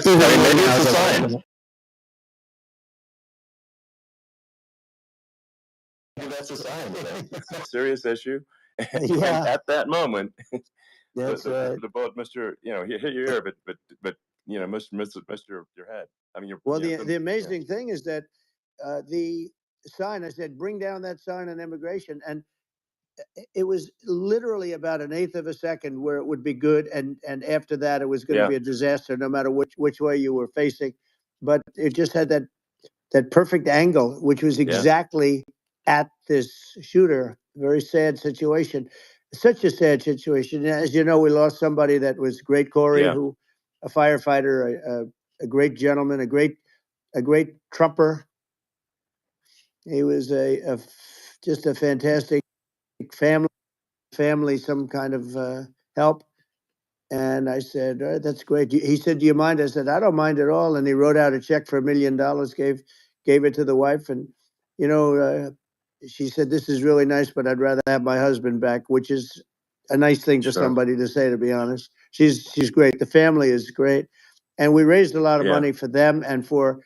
maybe it's a sign. That's a sign. It's a serious issue. And at that moment, the bullet missed your, hit your ear, but missed your head. I mean, the amazing thing is that the sign, I said, bring down that sign on immigration, and it was literally about an eighth of a second where it would be good, and after that it was going to be a disaster, no matter which way you were facing. But it just had that perfect angle, which was exactly at this shooter. Very sad situation. Such a sad situation. As you know, we lost somebody that was great, Corey, who a firefighter, a great gentleman, a great trumper. He was just a fantastic family, some kind of help. And I said, that's great. He said, do you mind? I said, I don't mind at all. And he wrote out a check for $1 million, gave it to the wife. And, she said, this is really nice, but I'd rather have my husband back, which is a nice thing for somebody to say, to be honest. She's great. The family is great. And we raised a lot of money for them and for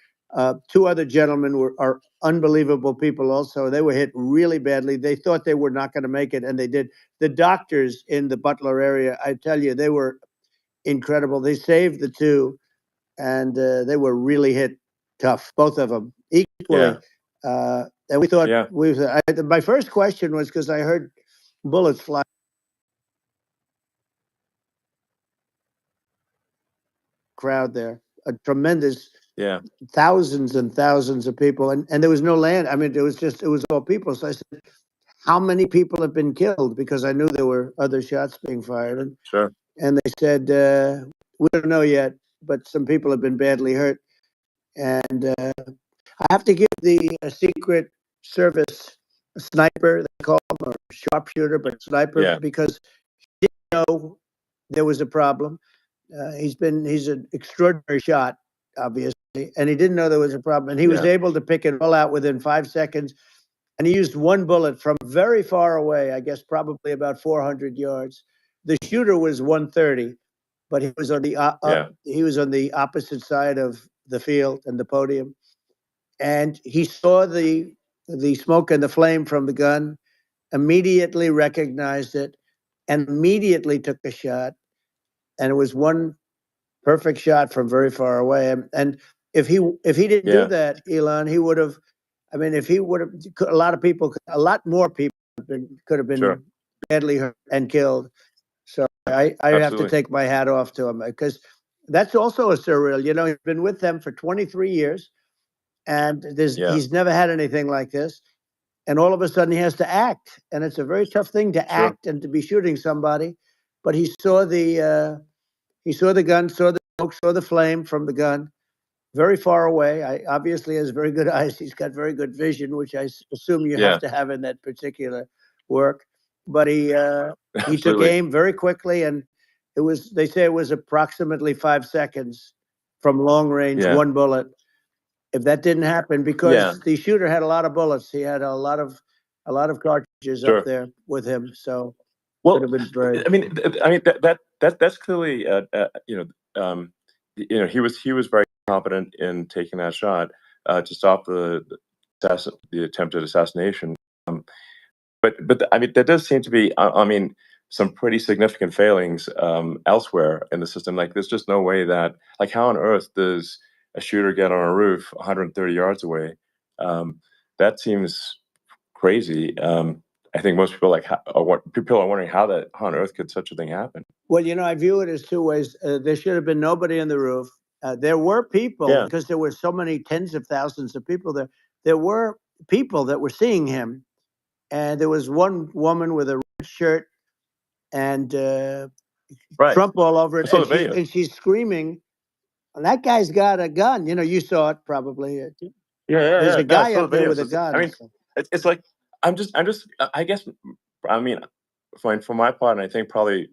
two other gentlemen are unbelievable people also. They were hit really badly. They thought they were not going to make it, and they did. The doctors in the Butler area, I tell you, they were incredible. They saved the two, and they were really hit tough, both of them, equally. And we thought, my first question was, because I heard bullets fly. Crowd there, a tremendous, thousands and thousands of people, and there was no land. I mean, it was all people. So I said, how many people have been killed? Because I knew there were other shots being fired. And they said, we don't know yet, but some people have been badly hurt. And I have to give the Secret Service a sniper, they call him, or sharpshooter, but sniper, because he didn't know there was a problem. He's an extraordinary shot, obviously, and he didn't know there was a problem. And he was able to pick it all out within 5 seconds. And he used one bullet from very far away, I guess probably about 400 yards. The shooter was 130, but he was on the opposite side of the field and the podium. And he saw the smoke and the flame from the gun, immediately recognized it, and immediately took a shot. And it was one perfect shot from very far away. And if he didn't do that, Elon, he would have. I mean, if he would have, a lot more people could have been badly hurt and killed. So I have to take my hat off to him, because that's also a surreal. He's been with them for 23 years, and he's never had anything like this. And all of a sudden, he has to act, and it's a very tough thing to act and to be shooting somebody. But he saw the gun, saw the smoke, saw the flame from the gun, very far away. Obviously has very good eyes. He's got very good vision, which I assume you have to have in that particular work. But he took aim very quickly, and they say it was approximately 5 seconds from long range, one bullet. If that didn't happen, because the shooter had a lot of bullets, he had a lot of cartridges up there with him. So I mean, that's clearly, he was very competent in taking that shot to stop the attempted assassination. But I mean, there does seem to be, some pretty significant failings elsewhere in the system. Like, there's just no way that, like, how on earth does a shooter get on a roof 130 yards away? That seems crazy. I think most people people are wondering how on earth could such a thing happen. Well, I view it as two ways. There should have been nobody on the roof. There were people, because there were so many tens of thousands of people there. There were people that were seeing him, and there was one woman with a red shirt and Trump all over it, and she's screaming, "That guy's got a gun!" You saw it probably. There's a guy up there with a gun. I mean, it's like I'm just. I guess. I mean, for my part, and I think probably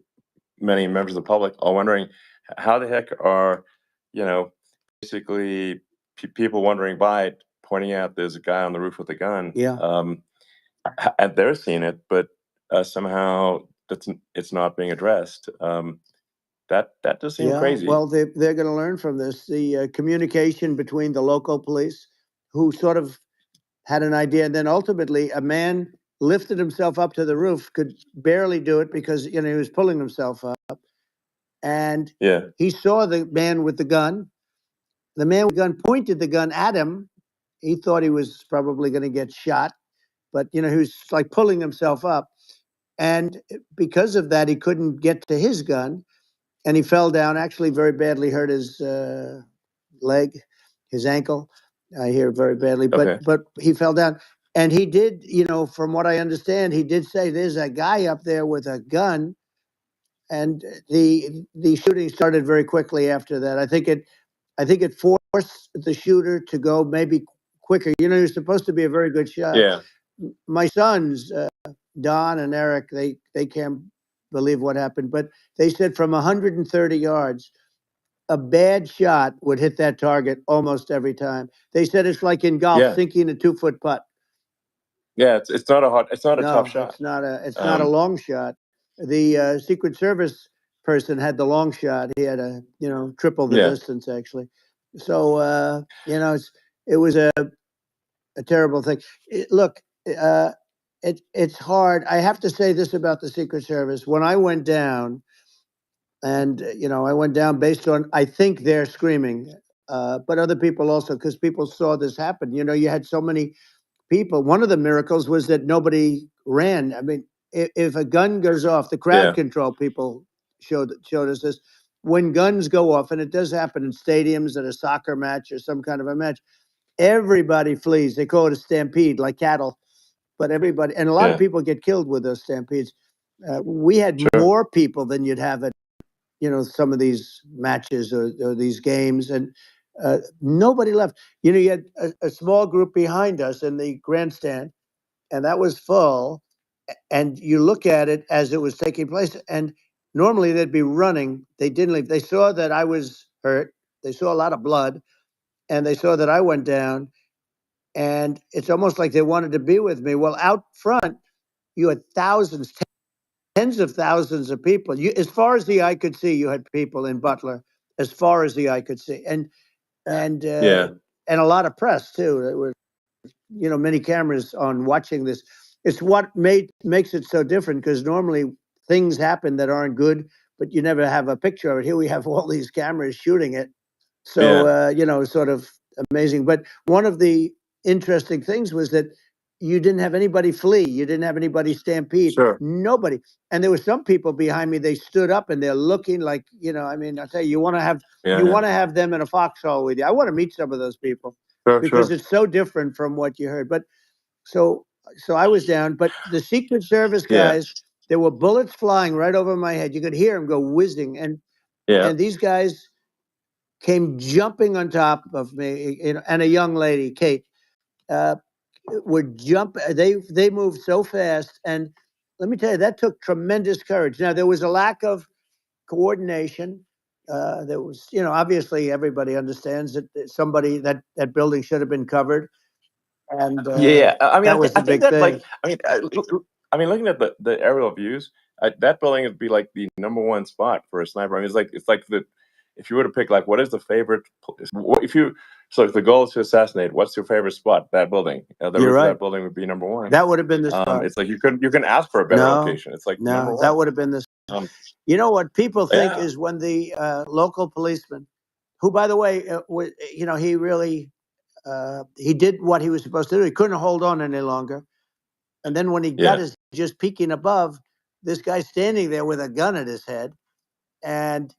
many members of the public are wondering how the heck are, basically people wondering by it, pointing out there's a guy on the roof with a gun. And they're seeing it, but somehow it's not being addressed. That does seem Yeah, crazy. well, they're going to learn from this. The communication between the local police, who sort of had an idea, and then ultimately a man lifted himself up to the roof, could barely do it because he was pulling himself up, and Yeah. he saw the man with the gun. The man with the gun pointed the gun at him. He thought he was probably going to get shot, but he was like pulling himself up, and because of that, he couldn't get to his gun, and he fell down. Actually, very badly hurt his leg, his ankle. I hear very badly, Okay. but he fell down, and he did. From what I understand, he did say there's a guy up there with a gun, and the shooting started very quickly after that. I think it forced the shooter to go maybe quicker. You're supposed to be a very good shot. Yeah. My sons, Don and Eric, they can't believe what happened, but they said from 130 yards, a bad shot would hit that target almost every time. They said it's like in golf, Yeah. sinking a 2-foot putt. Yeah. It's not a tough No, shot. it's not a long shot. The Secret Service person had the long shot. He had triple the Yeah. distance actually. So it was a terrible thing. Look, it's hard. I have to say this about the Secret Service. When I went down, and I went down based on, I think, they're screaming, but other people also, because people saw this happen. You had so many people. One of the miracles was that nobody ran. I mean, if a gun goes off, the crowd Yeah. control people showed us this. When guns go off, and it does happen in stadiums, at a soccer match or some kind of a match, everybody flees. They call it a stampede, like cattle. But everybody, and a lot of Yeah. people get killed with those stampedes. We had Sure. more people than you'd have at some of these matches or these games, and nobody left. You had a small group behind us in the grandstand, and that was full. And you look at it as it was taking place, and normally they'd be running. They didn't leave. They saw that I was hurt. They saw a lot of blood, and they saw that I went down. And it's almost like they wanted to be with me. Well, out front, you had thousands, tens of thousands of people. As far as the eye could see, you had people in Butler, as far as the eye could see, and Yeah. and a lot of press too. There were many cameras on watching this. It's what makes it so different, because normally things happen that aren't good, but you never have a picture of it. Here we have all these cameras shooting it. So, Yeah. sort of amazing. But one of the interesting things was that you didn't have anybody flee. You didn't have anybody stampede. Sure. Nobody. And there were some people behind me. They stood up and they're looking like, I mean, I tell you, you want to have Yeah. you Yeah. want to have them in a foxhole with you. I want to meet some of those people, Sure. because Sure. it's so different from what you heard. But so I was down. But the Secret Service Yeah. guys, there were bullets flying right over my head. You could hear them go whizzing, Yeah. and these guys came jumping on top of me, and a young lady, Kate, would jump. They moved so fast, and let me tell you, that took tremendous courage. Now there was a lack of coordination. There was, obviously everybody understands that that building should have been covered, and Yeah. I mean, that was I the think big that, thing. like, I mean, looking at the aerial views, that building would be like the number one spot for a sniper. I mean, it's like if you were to pick, like, what is the favorite, if you, so if the goal is to assassinate, what's your favorite spot? That building. The You're roof of right. that building would be number one. That would have been the spot. It's like you can ask for a better No, location. It's like number no, that one. would have been the. Um, What people think yeah. is when the local policeman, who, by the way, he really he did what he was supposed to do. He couldn't hold on any longer. And then when he got Yeah. his just peeking above, this guy standing there with a gun at his head. And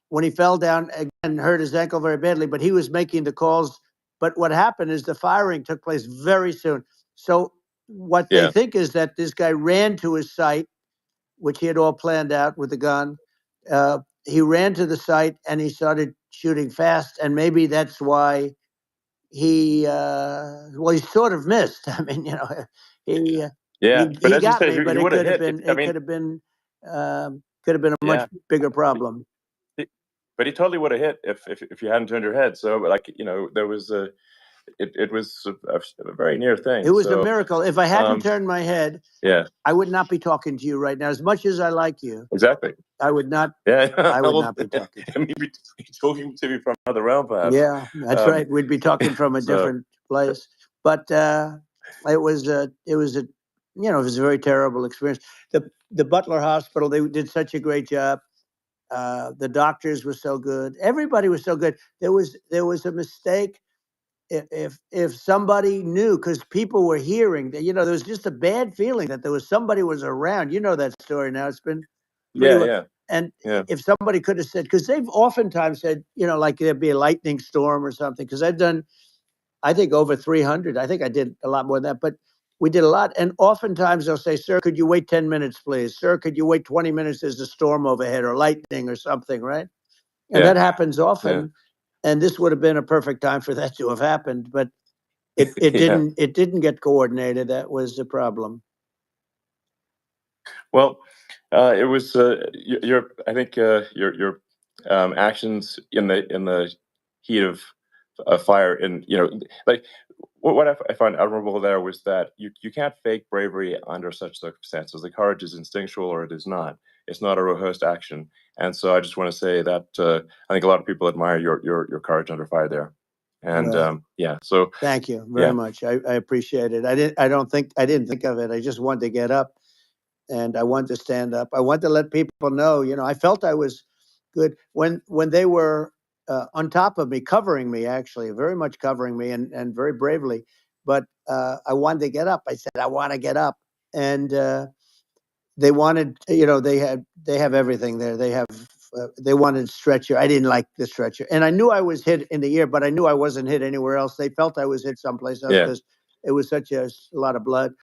when he fell down again, hurt his ankle very badly, but he was making the calls. But what happened is the firing took place very soon. So what they Yeah. think is that this guy ran to his site, which he had all planned out with the gun. He ran to the site and he started shooting fast. And maybe that's why he sort of missed. I mean, he Yeah. But he as you got said, me, but he it would have could have hit. been I mean, a much yeah. bigger problem. But he totally would have hit if you hadn't turned your head. So, like, there was it was a very near It thing. was a So, miracle. If I hadn't turned my head, yeah, I would not be talking to you right now, as much as I like you. exactly. I would not. Yeah. I would Well, not be talking. maybe talking to me from another realm, perhaps. Yeah, that's right. We'd be talking from a So different place. But it was a it was a very terrible experience. The Butler Hospital, they did such a great job. The doctors were so good. Everybody was so good. There was a mistake. If somebody knew, because people were hearing that, there was just a bad feeling that there was somebody was around. You know that story now. It's been pretty yeah, well. yeah, And yeah, if somebody could have said, because they've oftentimes said, like there'd be a lightning storm or something. Because I've done, I think, over 300. I think I did a lot more than that, but we did a lot. And oftentimes they'll say, "Sir, could you wait 10 minutes, please? Sir, could you wait 20 minutes? There's a storm overhead or lightning or something," right? And yeah, that happens yeah, often. And this would have been a perfect time for that to have happened, but it yeah. didn't get coordinated. That was the problem. Well, it was your. I think your actions in the heat of fire, and like what I find admirable there was that you can't fake bravery under such circumstances. The courage is instinctual, or it is not. It's not a rehearsed action. And so I just want to say that I think a lot of people admire your courage under fire there. And Well, yeah, so thank you very yeah, much. I appreciate it. I didn't think of it. I just wanted to get up and I wanted to stand up. I wanted to let people know, I felt I was good when they were on top of me, covering me, actually, very much covering me and very bravely. But I wanted to get up. I said, I want to get up. And they wanted, they have everything there. They wanted stretcher. I didn't like the stretcher. And I knew I was hit in the ear, but I knew I wasn't hit anywhere else. They felt I was hit someplace else yeah, because it was such a lot of blood,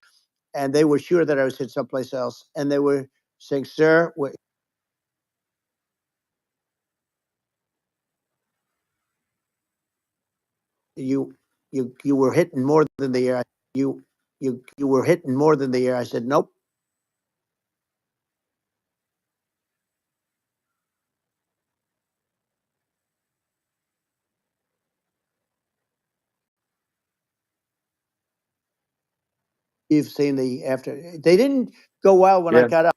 and they were sure that I was hit someplace else. And they were saying, "Sir, you you were hitting more than the air. You were hitting more than the air." I said, "Nope." You've seen the after. They didn't go well when I yeah, got up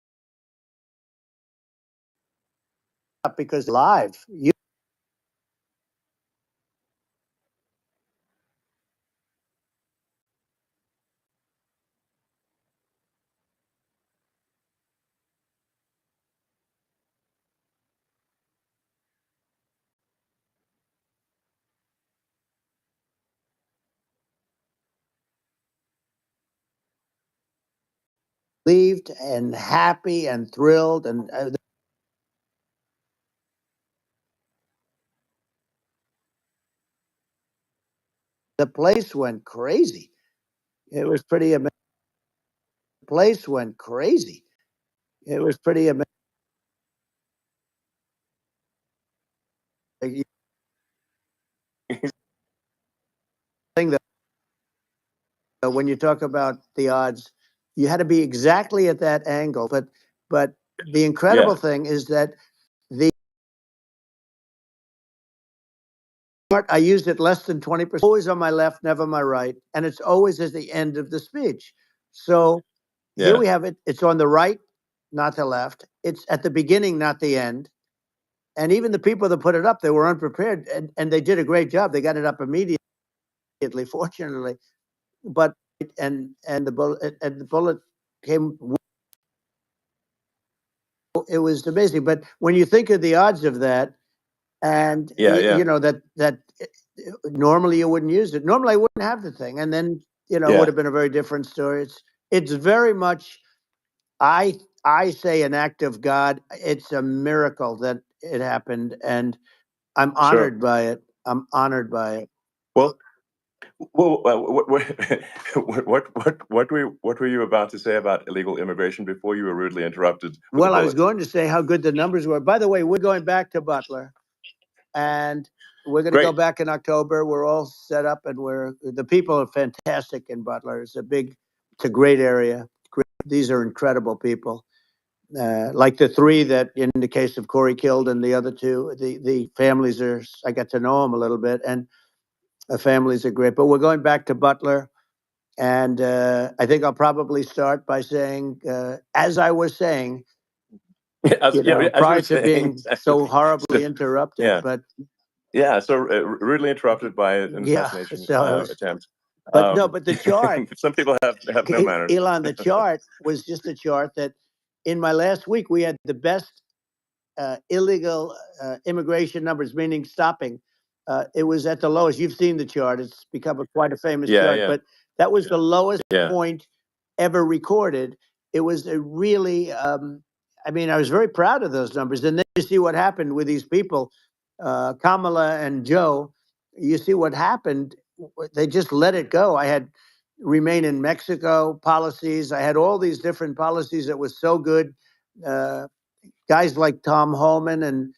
because live. You relieved and happy and thrilled, and the place went crazy. It was pretty amazing. The place went crazy. It was pretty amazing. Thing that when you talk about the odds, you had to be exactly at that angle. But the yeah, incredible thing is that the I used it less than 20%. Always on my left, never my right, and it's always at the end of the speech. So here yeah, we have it. It's on the right, not the left. It's at the beginning, not the end. And even the people that put it up, they were unprepared, and they did a great job. They got it up immediately, fortunately. But and the bullet came. It was amazing. But when you think of the odds of that, and yeah, yeah, that normally you wouldn't use it. Normally I wouldn't have the thing, and then it would yeah, have been a very different story. It's very much. I say an act of God. It's a miracle that it happened, and I'm sure. honored by it. I'm honored by it. Well, what were you about to say about illegal immigration before you were rudely interrupted with a Well, I was bullet? going to say how good the numbers were. By the way, we're going back to Butler, and we're going to go Great. back in October. We're all set up, and the people are fantastic in Butler. It's a great area. These are incredible people. Like the three that, in the case of Corey killed, and the other two, the families are. I got to know them a little bit, and the families are great. But we're going back to Butler, and I think I'll probably start by saying, as I was saying, as, as you prior were to saying, being so horribly so, interrupted. yeah, But yeah. So rudely interrupted by an yeah, assassination so attempt. but no, but the chart, Some people have no manners. Elon, the chart was just a chart that in my last week we had the best illegal immigration numbers, meaning stopping. It was at the lowest. You've seen the chart; it's become quite a famous Yeah, chart. yeah, But that was the lowest yeah. point ever recorded. It was a really, I mean, I was very proud of those numbers. And then you see what happened with these people, Kamala and Joe. You see what happened. They just let it go. I had remain in Mexico policies. I had all these different policies that was so good. Guys like Tom Homan and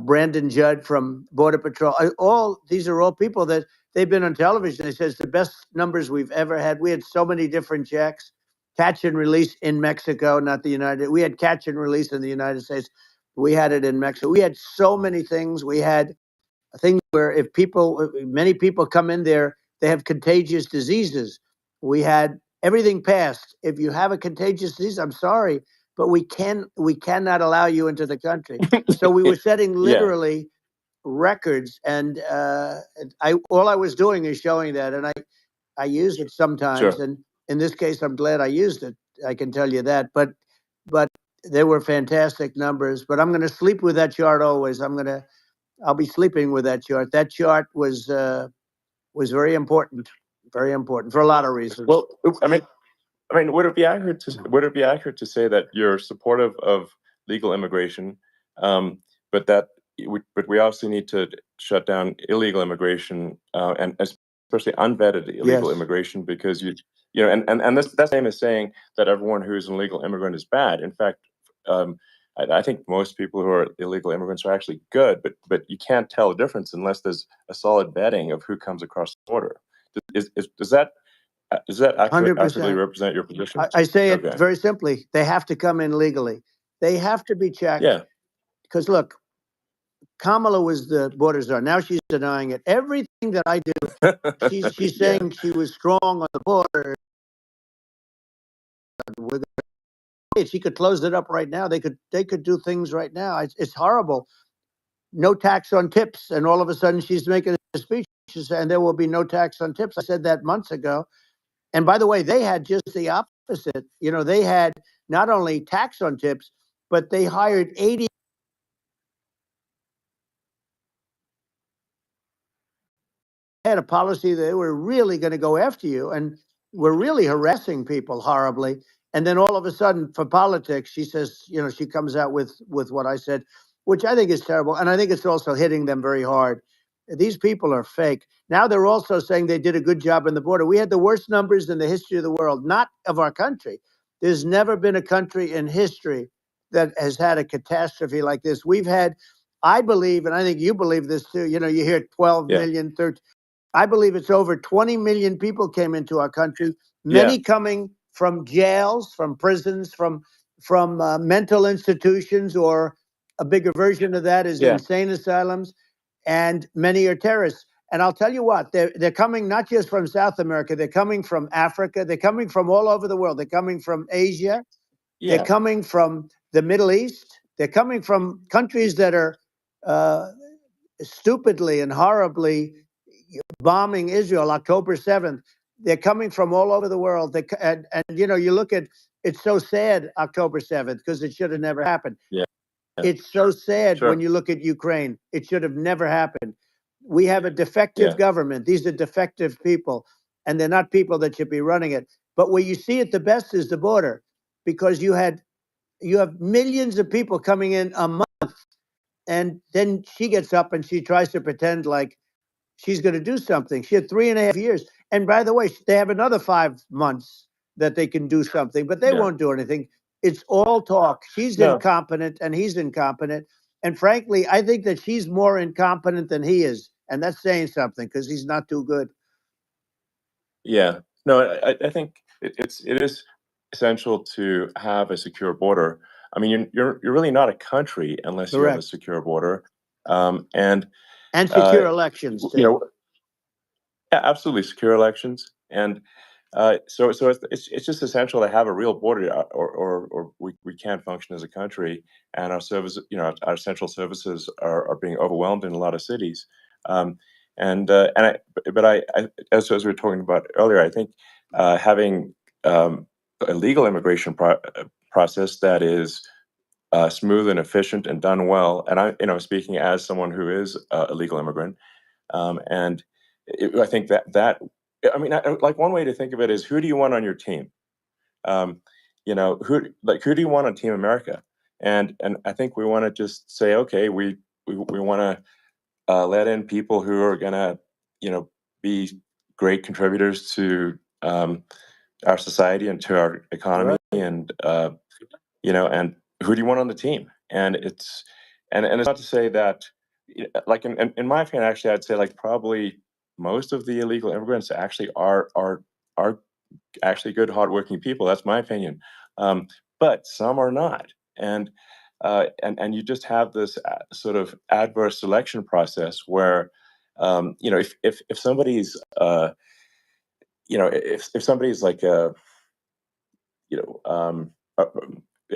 Brandon Judd from Border Patrol. All these are all people that they've been on television. They said it's the best numbers we've ever had. We had so many different checks, catch and release in Mexico, not the United. We had catch and release in the United States. We had it in Mexico. We had so many things. We had things where if people, many people come in there, they have contagious diseases. We had everything passed. If you have a contagious disease, I'm sorry, but we cannot allow you into the country. So we were setting literally records, and all I was doing is showing that, and I use it sometimes, Sure. and in this case, I'm glad I used it. I can tell you that, but they were fantastic numbers. But I'm going to sleep with that chart always. I'll be sleeping with that chart. That chart was very important for a lot of reasons. Well, I mean, would it be accurate to say that you're supportive of legal immigration, but that but we also need to shut down illegal immigration, and especially unvetted illegal Yes. immigration, because and that's the same as saying that everyone who's an illegal immigrant is bad. In fact, I think most people who are illegal immigrants are actually good, but you can't tell the difference unless there's a solid vetting of who comes across the border. Does that accurately 100%. represent your position? I say it Okay. very simply. They have to come in legally. They have to be checked. Yeah. Because look, Kamala was the border czar. Now she's denying it. Everything that I do, she's Yeah. saying she was strong on the border. She could close it up right now. They could do things right now. It's horrible. No tax on tips, and all of a sudden she's making a speech and there will be no tax on tips. I said that months ago. And by the way, they had just the opposite. They had not only tax on tips, but they hired 80. Had a policy that they were really going to go after you and were really harassing people horribly. And then all of a sudden, for politics, she says, she comes out with what I said, which I think is terrible. And I think it's also hitting them very hard. These people are fake. Now they're also saying they did a good job in the border. We had the worst numbers in the history of the world, not of our country. There's never been a country in history that has had a catastrophe like this. We've had, I believe, and I think you believe this too, you hear 12 million, 13. I believe it's over 20 million people came into our country, many coming from jails, from prisons, from mental institutions, or a bigger version of that is insane asylums, and many are terrorists. And I'll tell you what, they're coming not just from South America, they're coming from Africa, they're coming from all over the world. They're coming from Asia, they're coming from the Middle East, they're coming from countries that are stupidly and horribly bombing Israel October 7th. They're coming from all over the world. And you look at, it's so sad, October 7th, because it should have never happened. Yeah. It's so sad Sure. when you look at Ukraine. It should have never happened. We have a defective government. These are defective people, and they're not people that should be running it. But where you see it the best is the border, because you have millions of people coming in a month, and then she gets up and she tries to pretend like she's going to do something. She had 3.5 years. And by the way, they have another 5 months that they can do something, but they won't do anything. It's all talk. She's incompetent and he's incompetent. And frankly, I think that she's more incompetent than he is. And that's saying something, because he's not too good. Yeah. No, I think it is essential to have a secure border. I mean, you're really not a country unless you have a secure border, and secure elections too. absolutely secure elections. And So it's just essential to have a real border, or we can't function as a country, and our service, our central services are being overwhelmed in a lot of cities. Um, and as we were talking about earlier, I think having a legal immigration process that is smooth and efficient and done well, and speaking as someone who is a legal immigrant, and I think that I mean, like one way to think of it is, who do you want on your team? Um, who do you want on Team America? And I think we want to just say, okay, we want to let in people who are gonna, be great contributors to our society and to our economy, Right. and who do you want on the team? And it's not to say that, like in my opinion, actually, I'd say like probably most of the illegal immigrants actually are actually good, hardworking people. That's my opinion. But some are not, and you just have this sort of adverse selection process where, if somebody's, if somebody's like you know,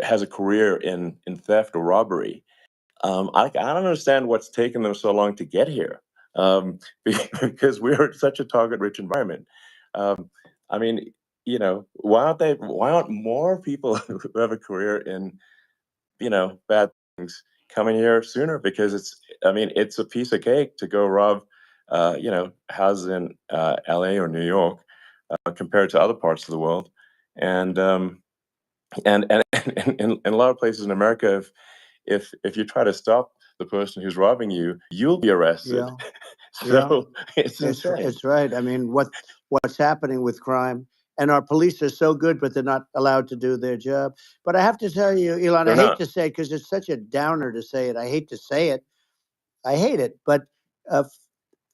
has a career in theft or robbery, I don't understand what's taken them so long to get here, because we're in such a target-rich environment. Um, I mean, why aren't more people who have a career in, bad things coming here sooner? Because I mean, it's a piece of cake to go rob, houses in LA or New York, compared to other parts of the world. And in a lot of places in America, if you try to stop the person who's robbing you, you'll be arrested. Yeah. Yeah. So it's insane. It's right. I mean, what's happening with crime, and our police are so good, but they're not allowed to do their job. But I have to tell you, Elon, I They're hate not. to say, because it's such a downer to say it. I hate to say it. I hate it. But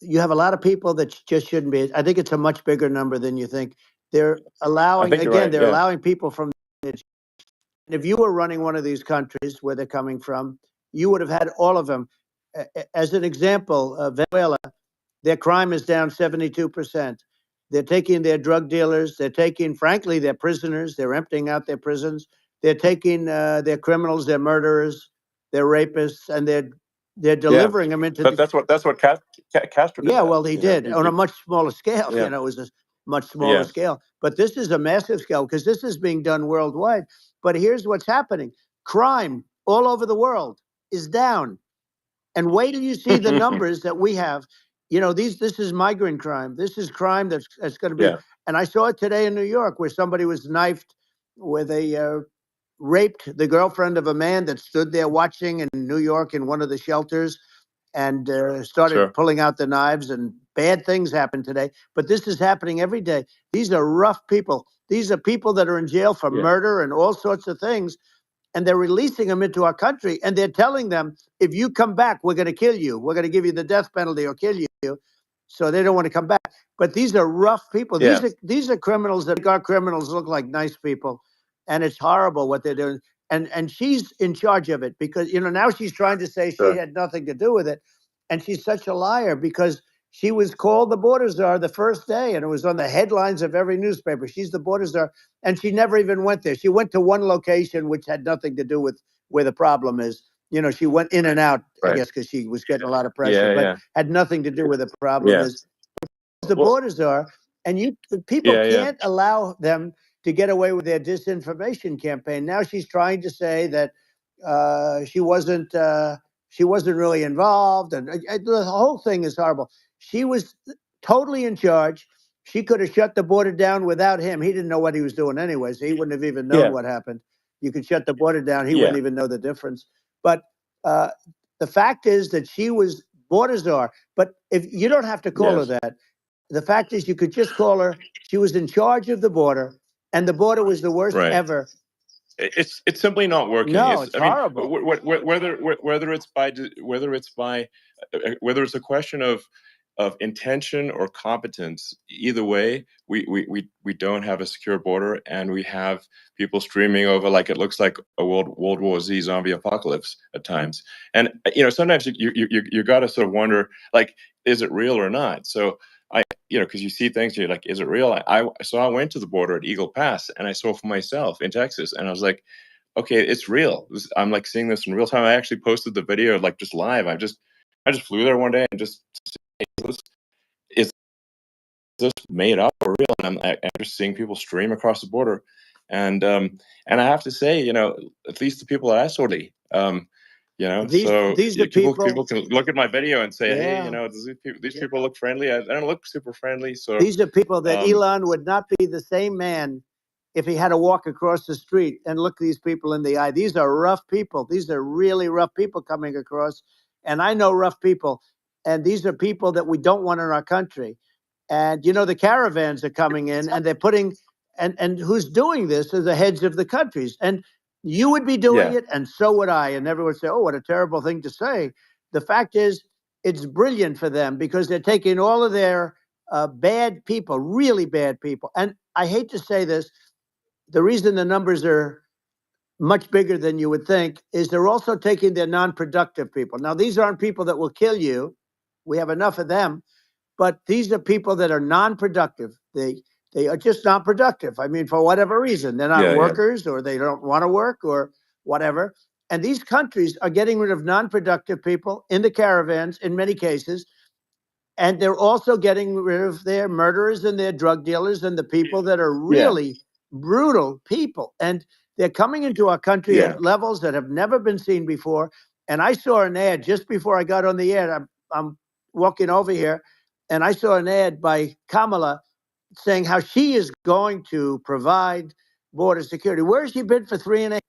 you have a lot of people that just shouldn't be. I think it's a much bigger number than you think. They're I allowing, think you're again, right. they're Yeah. allowing people from. If you were running one of these countries where they're coming from, you would have had all of them. As an example, Venezuela, their crime is down 72%. They're taking their drug dealers. They're taking, frankly, their prisoners. They're emptying out their prisons. They're taking their criminals, their murderers, their rapists, and they're Yeah. delivering them into But the. that's what Castro did Yeah, that. well, he did on a much smaller scale. Yeah. It was a much smaller Yes. scale. But this is a massive scale because this is being done worldwide. But here's what's happening: crime all over the world is down. And wait till you see the numbers that we have. This is migrant crime. This is crime that's going to be. Yeah. And I saw it today in New York, where somebody was knifed, where they raped the girlfriend of a man that stood there watching in New York in one of the shelters, and started Sure. pulling out the knives. And bad things happen today. But this is happening every day. These are rough people. These are people that are in jail for Yeah. murder and all sorts of things, and they're releasing them into our country, and they're telling them, if you come back, we're going to kill you. We're going to give you the death penalty or kill you. So they don't want to come back. But these are rough people. Yeah. These are criminals that make our criminals look like nice people, and it's horrible what they're doing. And she's in charge of it, because now she's trying to say she Sure. had nothing to do with it, and she's such a liar, because she was called the border czar the first day, and it was on the headlines of every newspaper. She's the border czar, and she never even went there. She went to one location which had nothing to do with where the problem is. She went in and out, I Right. guess, because she was getting a lot of pressure, Yeah. but Yeah. had nothing to do with the problem Yeah. is. The Well. borders are, and people Yeah. Yeah. can't allow them to get away with their disinformation campaign. Now she's trying to say that she wasn't really involved, and the whole thing is horrible. She was totally in charge. She could have shut the border down without him. He didn't know what he was doing anyway, so he wouldn't have even known Yeah. what happened. You could shut the border down; he Yeah. wouldn't even know the difference. But uh, the fact is that she was border czar. But if you don't have to call her Yes. that, the fact is, you could just call her. She was in charge of the border, and the border was the worst Right. ever. It's simply not working. No, It's it's I mean, horrible. whether it's a question of intention or competence, either way, we don't have a secure border, and we have people streaming over like it looks like a World War Z zombie apocalypse at times. And sometimes you got to sort of wonder, like, is it real or not? So because you see things, you're like, is it real? So I went to the border at Eagle Pass and I saw for myself in Texas, and I was like, okay, it's real. I'm like seeing this in real time. I actually posted the video like just live. I just flew there one day and just, hey, is this made up or real? And I'm just seeing people stream across the border, and I have to say, at least the people that I saw, so These are people can look at my video and say, hey, yeah. these people look friendly. I don't look super friendly, so These are people that um, Elon would not be the same man if he had to walk across the street and look these people in the eye. These are rough people. These are really rough people coming across. And I know rough people. And these are people that we don't want in our country. And the caravans are coming in and they're putting and who's doing this are the heads of the countries. And you would be doing yeah, it, and so would I. And everyone would say, oh, what a terrible thing to say. The fact is, it's brilliant for them because they're taking all of their bad people, really bad people. And I hate to say this, the reason the numbers are much bigger than you would think is they're also taking their non-productive people. Now, these aren't people that will kill you. We have enough of them, but these are people that are non-productive. They are just not productive. I mean, for whatever reason, they're not yeah, workers or they don't want to work or whatever. And these countries are getting rid of non-productive people in the caravans in many cases, and they're also getting rid of their murderers and their drug dealers and the people that are yeah, really brutal people. And they're coming into our country yeah, at levels that have never been seen before. And I saw an ad just before I got on the air. I'm walking over here, and I saw an ad by Kamala saying how she is going to provide border security. Where has she been for 3.5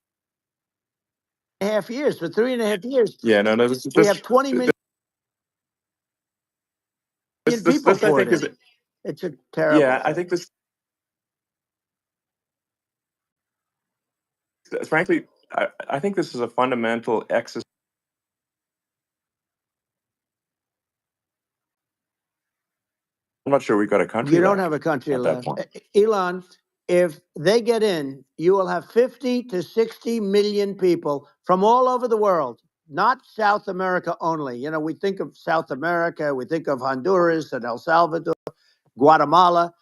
years? For 3.5 years, yeah. No, no. we have 20 million people This I poured think in. is It's a terrible yeah. I thing. think this, frankly, I think this is a fundamental exercise. I'm not sure we've got a country You don't have left a country at that left. point. Elon, if they get in, you will have 50 to 60 million people from all over the world, not South America only. We think of South America, we think of Honduras and El Salvador, Guatemala,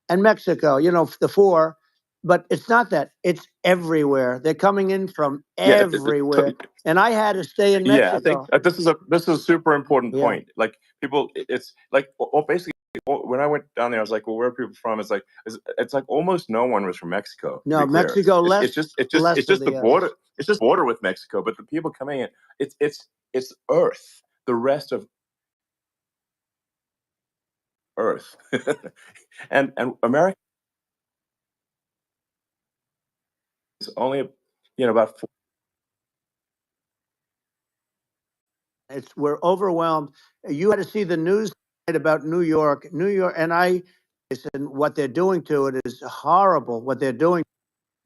and Mexico, the four. But it's not that. It's everywhere. They're coming in from Yeah, everywhere. And I had to stay in yeah. I think Mexico. this is a super important Yeah. point. Like people, it's like basically when I went down there, I was like, well, where are people from? It's like almost no one was from Mexico. To No, be clear, Mexico it's less it's just it's just less it's than just the the border. others. It's just border with Mexico, but the people coming in, it's Earth. The rest of Earth, and America is only about We're overwhelmed. You had to see the news about New York. And what they're doing to it is horrible. What they're doing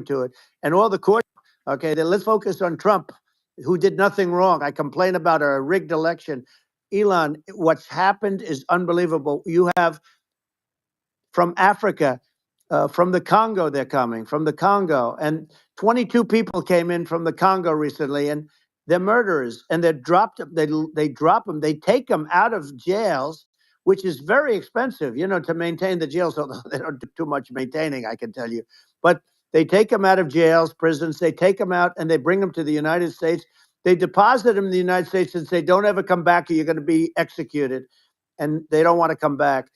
to it, and all the court. Okay, then let's focus on Trump, who did nothing wrong. I complain about a rigged election. Elon, what's happened is unbelievable. You have from Africa, from the Congo, they're coming from the Congo, and 22 people came in from the Congo recently, and they're murderers, and they're dropped. They drop them. They take them out of jails, which is very expensive, to maintain the jails. Although they don't do too much maintaining, I can tell you, but they take them out of jails, prisons. They take them out and they bring them to the United States. They deposit them in the United States and say, "Don't ever come back, or you're going to be executed." And they don't want to come back.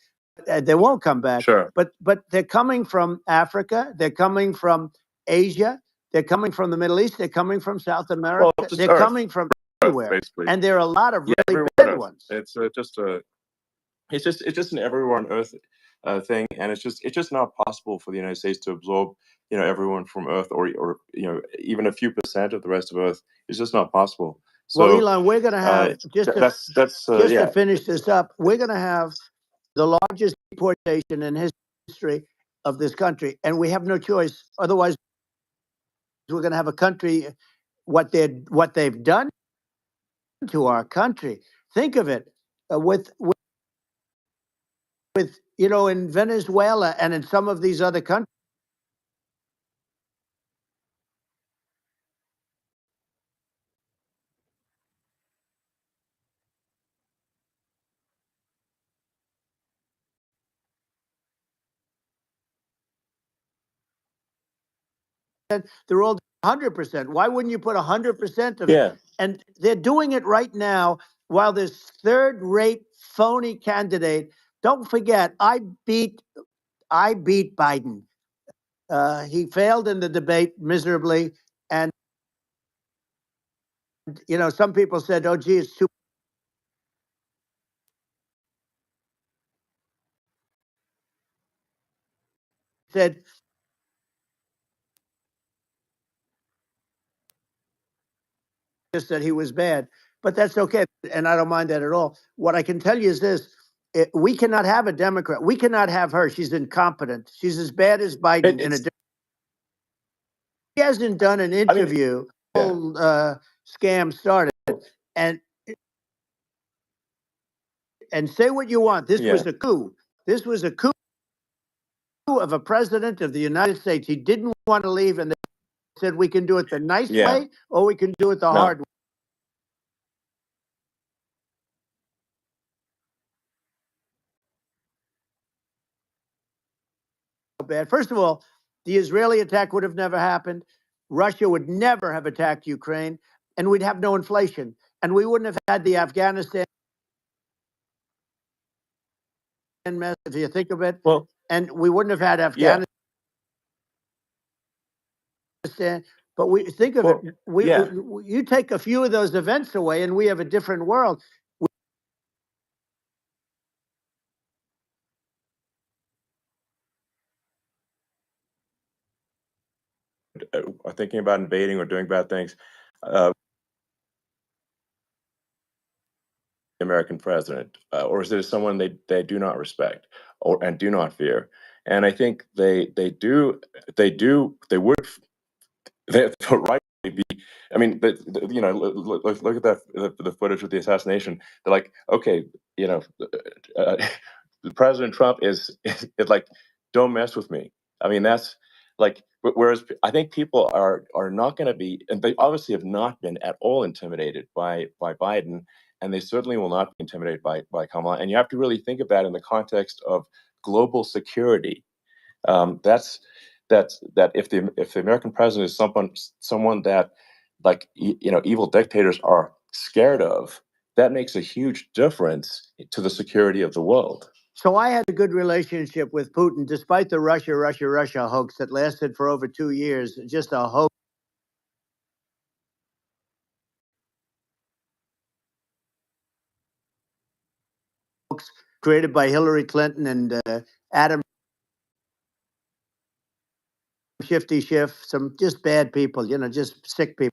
They won't come back. sure. But they're coming from Africa. They're coming from Asia. They're coming from the Middle East. They're coming from South America. Well, just They're Earth, coming from Earth, everywhere. basically. And there are a lot of Yeah, really everywhere on bad Earth. ones. It's just an everywhere on Earth thing, and it's just not possible for the United States to absorb everyone from Earth, or even a few percent of the rest of Earth. It's just not possible. Well, So Elon, we're going to have that's just to yeah, finish this up. We're going to have the largest deportation in history of this country, and we have no choice. Otherwise, we're going to have a country. What they've done to our country. Think of it, with in Venezuela and in some of these other countries. they're all 100%. Why wouldn't you put 100% of it? Yeah. And they're doing it right now while this third-rate phony candidate. Don't forget, I beat Biden. He failed in the debate miserably, and some people said, "Oh, gee, it's too." Said just that he was bad, but that's okay, and I don't mind that at all. What I can tell you is this: we cannot have a Democrat. We cannot have her. She's incompetent. She's as bad as Biden. He hasn't done an interview. Yeah. Whole scam started, and say what you want. This was a coup. This was a coup of a president of the United States. He didn't want to leave, and they said we can do it the nice way, or we can do it the hard way. Bad. First of all, the Israeli attack would have never happened. Russia would never have attacked Ukraine, and we'd have no inflation, and we wouldn't have had the Afghanistan mess, if you think of it. Well, and we wouldn't have had Afghanistan. But we think of it. You take a few of those events away, and we have a different world. Thinking about invading or doing bad things. American president, or is it someone they do not respect and do not fear? And I think they would rightly be. I mean, look at the footage of the assassination. They're like, okay, President Trump is like, don't mess with me. I mean, that's like, whereas I think people are not going to be, and they obviously have not been at all intimidated by Biden, and they certainly will not be intimidated by Kamala. And you have to really think of that in the context of global security. That if the American president is someone that, like, evil dictators are scared of, that makes a huge difference to the security of the world. So I had a good relationship with Putin, despite the Russia hoax that lasted for over 2 years. Just a hoax. Created by Hillary Clinton and Adam Schiff, some just bad people, just sick people.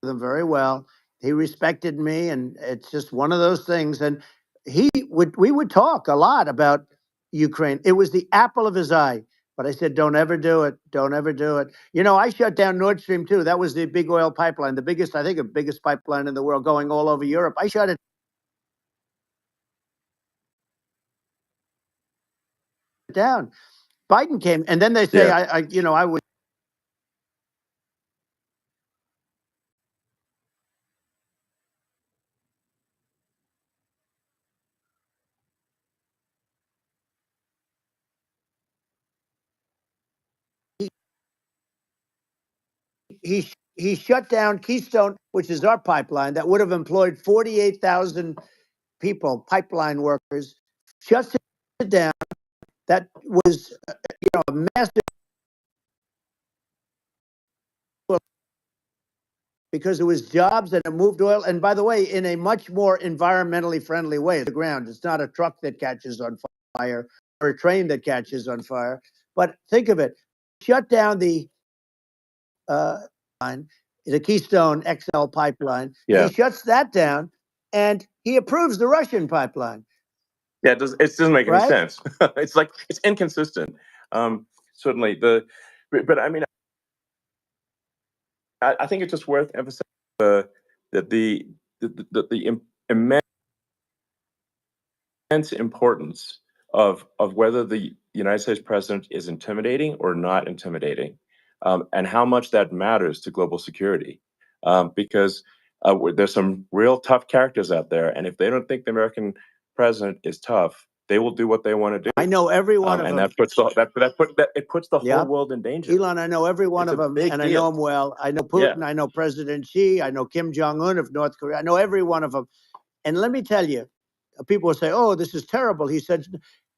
Them very well. He respected me, and it's just one of those things. And we would talk a lot about Ukraine. It was the apple of his eye. But I said, don't ever do it. Don't ever do it. I shut down Nord Stream 2. That was the big oil pipeline, the biggest pipeline in the world, going all over Europe. I shut it down. Biden came, and then they say, I would. He shut down Keystone, which is our pipeline that would have employed 48,000 people, pipeline workers. Shuts it down. That was, a massive, because it was jobs and it moved oil. And by the way, in a much more environmentally friendly way, the ground. It's not a truck that catches on fire or a train that catches on fire. But think of it: shut down the line, the Keystone XL pipeline. Yeah. He shuts that down, and he approves the Russian pipeline. Yeah, it doesn't make any sense. It's like, it's inconsistent. Certainly, but I mean, I think it's just worth emphasizing that the immense importance of whether the United States president is intimidating or not intimidating, and how much that matters to global security. Because there's some real tough characters out there, and if they don't think the American president is tough, they will do what they want to do. I know every one of And them. That puts the whole world in danger. Elon, I know every one of them, and I know them well. I know Putin. I know President Xi. I know Kim Jong-un of North Korea. I know every one of them. And let me tell you, people will say, "Oh, this is terrible." He said,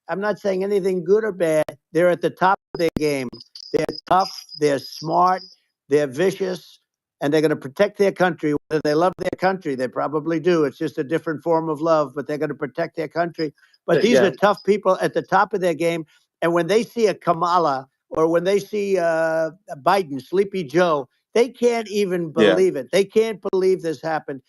"I'm not saying anything good or bad. They're at the top of their game. They're tough. They're smart. They're vicious, and they're going to protect their country. Whether they love their country, they probably do. It's just a different form of love, but they're going to protect their country. But these are tough people at the top of their game. And when they see a Kamala or when they see Biden, Sleepy Joe, they can't even believe it. They can't believe this happened."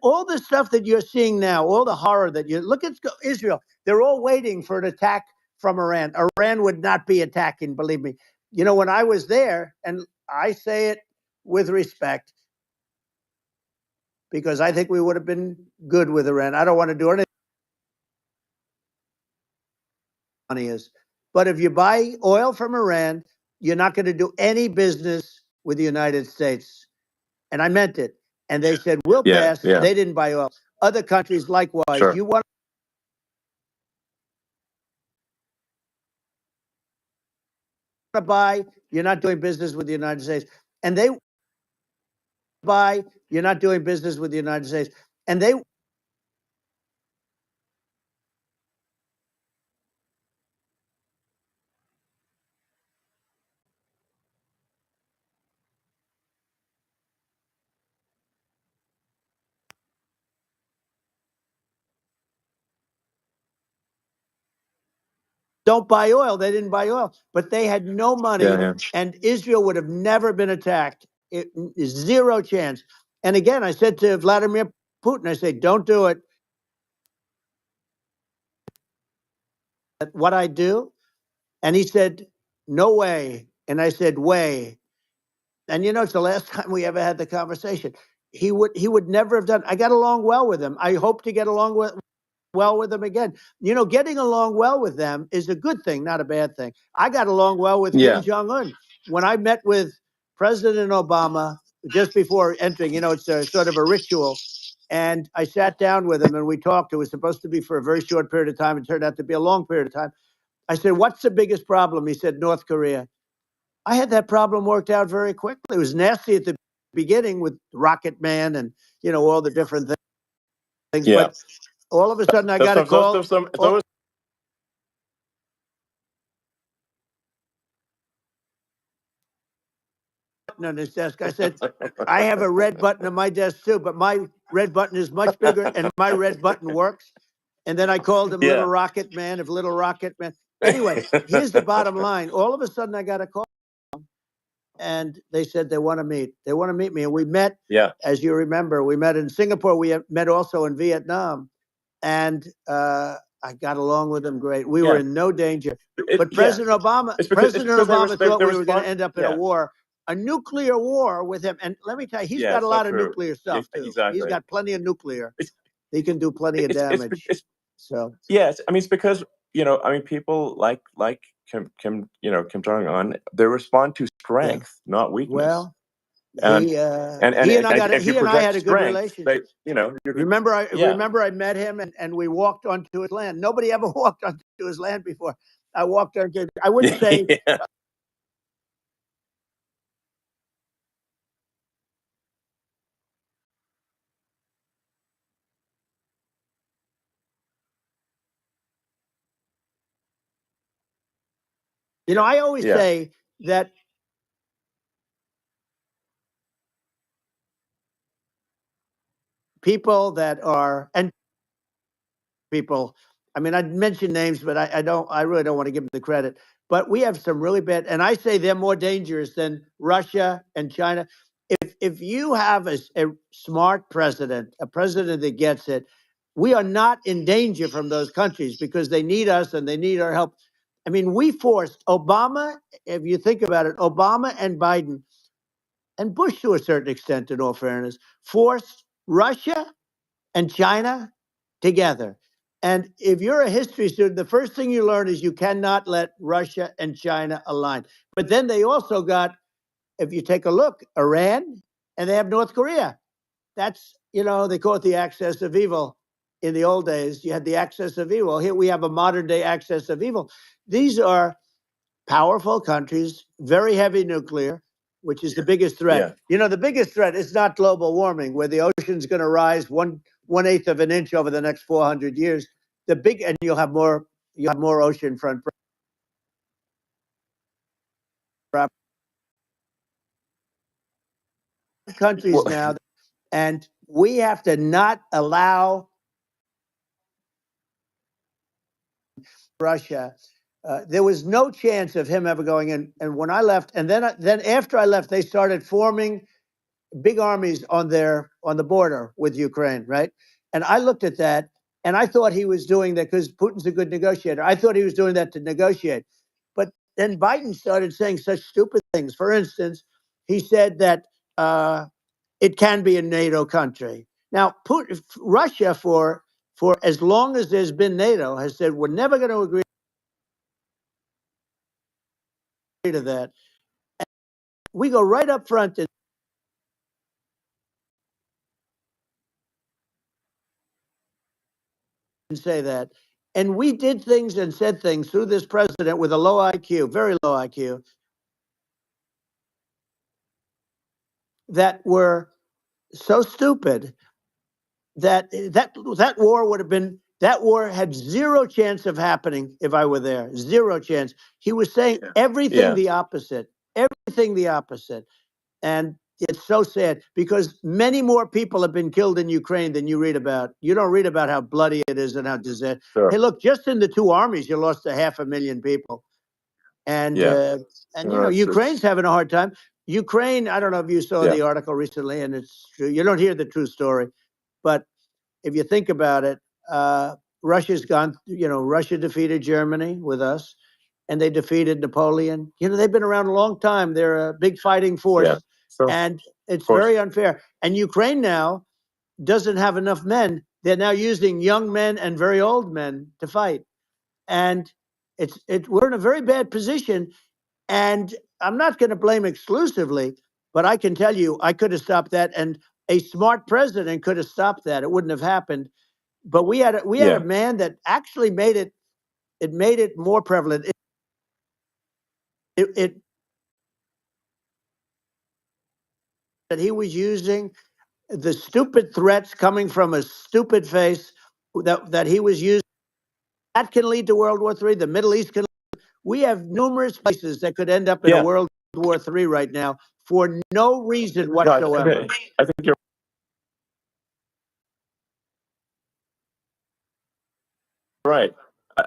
All the stuff that you're seeing now, all the horror that you look at Israel, they're all waiting for an attack from Iran. Iran would not be attacking, believe me. You know, when I was there, and I say it with respect, because I think we would have been good with Iran. I don't want to do anything. Money is, but if you buy oil from Iran, you're not going to do any business with the United States. And I meant it. And they said, we'll pass. They didn't buy oil. Other countries likewise. You want to buy, you're not doing business with the United States. And they buy, you're not doing business with the United States. And they don't buy oil. They didn't buy oil, but they had no money, and Israel would have never been attacked. It is zero chance. And again, I said to Vladimir Putin, I said, don't do it. What I do? And he said, no way. And I said, way. And you know, it's the last time we ever had the conversation. He would never have done. I got along well with him. I hope to get along well with them again. You know, getting along well with them is a good thing, not a bad thing. I got along well with Kim Jong-un. When I met with President Obama just before entering, you know, it's a sort of a ritual. And I sat down with him and we talked. It was supposed to be for a very short period of time. It turned out to be a long period of time. I said, what's the biggest problem? He said, North Korea. I had that problem worked out very quickly. It was nasty at the beginning with Rocket Man and, you know, all the different things. But all of a sudden I got a call. On his desk. I said, I have a red button on my desk too, but my red button is much bigger and my red button works. And then I called him Little Rocket Man of Little Rocket Man. Anyway, here's the bottom line. All of a sudden I got a call and they said they want to meet. They want to meet me. And we met, as you remember, we met in Singapore. We met also in Vietnam. And I got along with them great. We were in no danger. But President Obama thought we were going to end up in a war, a nuclear war with him. And let me tell you, he's got a lot of nuclear stuff too. Exactly. He's got plenty of nuclear. He can do plenty of damage. So yes, I mean, it's because, you know, I mean, people like Kim Jong-un, they respond to strength, not weakness. Well, he and I had a good relationship. You know, remember I met him and we walked onto his land. Nobody ever walked onto his land before. I walked onto. I wouldn't say. You know, I always say that people that are people. I mean, I'd mention names, but I really don't want to give them the credit. But we have some really bad, and I say they're more dangerous than Russia and China. If you have a smart president, a president that gets it, we are not in danger from those countries because they need us and they need our help. I mean, we forced Obama, if you think about it, Obama and Biden and Bush to a certain extent, in all fairness, forced Russia and China together. And if you're a history student, the first thing you learn is you cannot let Russia and China align. But then they also got, if you take a look, Iran, and they have North Korea. That's, you know, they call it the axis of evil. in the old days, you had the axis of evil. Here we have a modern day axis of evil. These are powerful countries, very heavy nuclear, which is the biggest threat. Yeah. You know, the biggest threat is not global warming, where the ocean's going to rise one eighth of an inch over the next 400 years. And you'll have more oceanfront countries Well, now, and we have to not allow Russia. There was no chance of him ever going in. And when I left, and then after I left, they started forming big armies on the border with Ukraine, right? And I looked at that, and I thought he was doing that because Putin's a good negotiator. I thought he was doing that to negotiate. But then Biden started saying such stupid things. For instance, he said that it can be a NATO country. Now, Russia, for as long as there's been NATO, has said we're never going to agree to that. And we go right up front and say that. And we did things and said things through this president with a low IQ, very low IQ, that were so stupid that war had zero chance of happening if I were there. Zero chance. He was saying everything the opposite. Everything the opposite. And it's so sad because many more people have been killed in Ukraine than you read about. You don't read about how bloody it is and how disaster. Sure. Hey, look, just in the two armies, you lost 500,000 people. And Ukraine's having a hard time. Ukraine, I don't know if you saw the article recently, and it's true. You don't hear the true story, but if you think about it, Russia's gone. Russia defeated Germany with us, and they defeated Napoleon. They've been around a long time. They're a big fighting force, and it's very unfair. And Ukraine now doesn't have enough men. They're now using young men and very old men to fight, and we're in a very bad position. And I'm not going to blame exclusively, but I can tell you I could have stopped that, and a smart president could have stopped that. It wouldn't have happened. But we had a man that actually made it more prevalent. It that he was using the stupid threats coming from a stupid face that he was using. That can lead to World War III. The Middle East can. We have numerous places that could end up in a World War III right now for no reason whatsoever. I think you're right.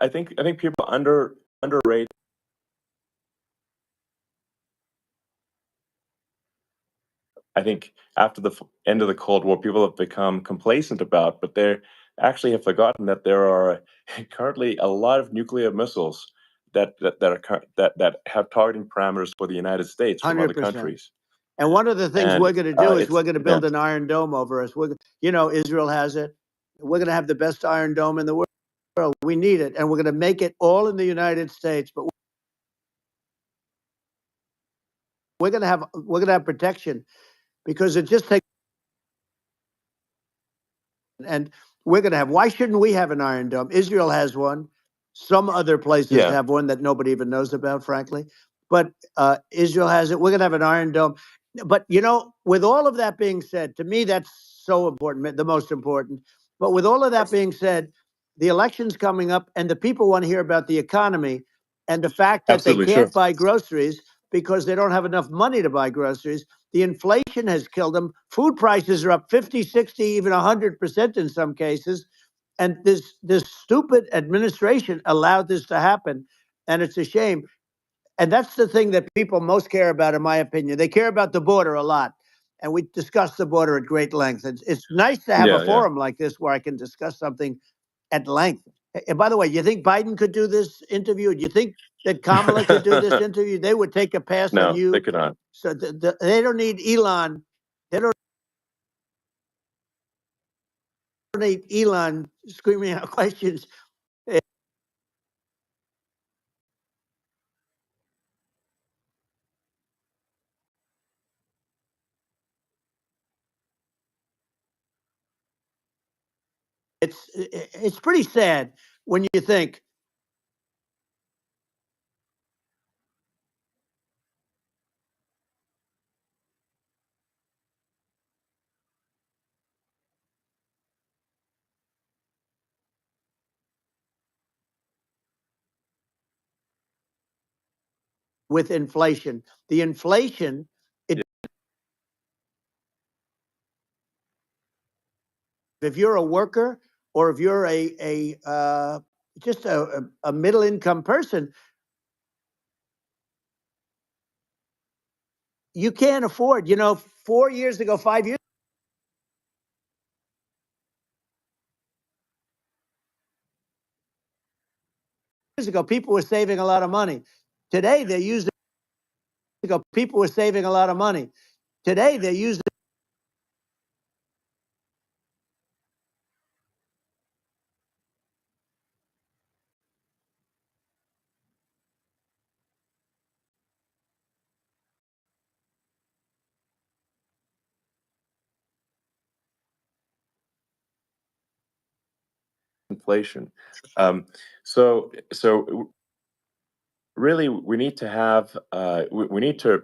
I think people underrate. I think after the end of the Cold War, people have become complacent about, but they actually have forgotten that there are currently a lot of nuclear missiles that have targeting parameters for the United States from other 100%. countries. And one of the things And we're going to do is we're going to build yeah. an Iron Dome over us. Israel has it. We're going to have the best Iron Dome in the world. We need it, and we're going to make it all in the United States. But we're going to have protection because it just takes. And we're going to have. Why shouldn't we have an Iron Dome? Israel has one. Some other places have one that nobody even knows about, frankly. But Israel has it. We're going to have an Iron Dome. But with all of that being said, to me that's so important, the most important. But with all of that being said, the election's coming up, and the people want to hear about the economy and the fact that they can't buy groceries because they don't have enough money to buy groceries. The inflation has killed them. Food prices are up 50, 60, even 100% in some cases. And this stupid administration allowed this to happen. And it's a shame. And that's the thing that people most care about, in my opinion. They care about the border a lot. And we discussed the border at great length. It's nice to have a forum like this where I can discuss something at length. And by the way, you think Biden could do this interview? Do you think that Kamala could do this interview? They would take a pass on you. No, they could not. So they don't need Elon. They don't need Elon screaming out questions. It's pretty sad when you think with inflation. The inflation, if you're a worker or if you're just a middle income person, you can't afford. 4 years ago, 5 years ago, people were saving a lot of money. Today, they're using. People were saving a lot of money. Today, they're using inflation. So really, we need to have we need to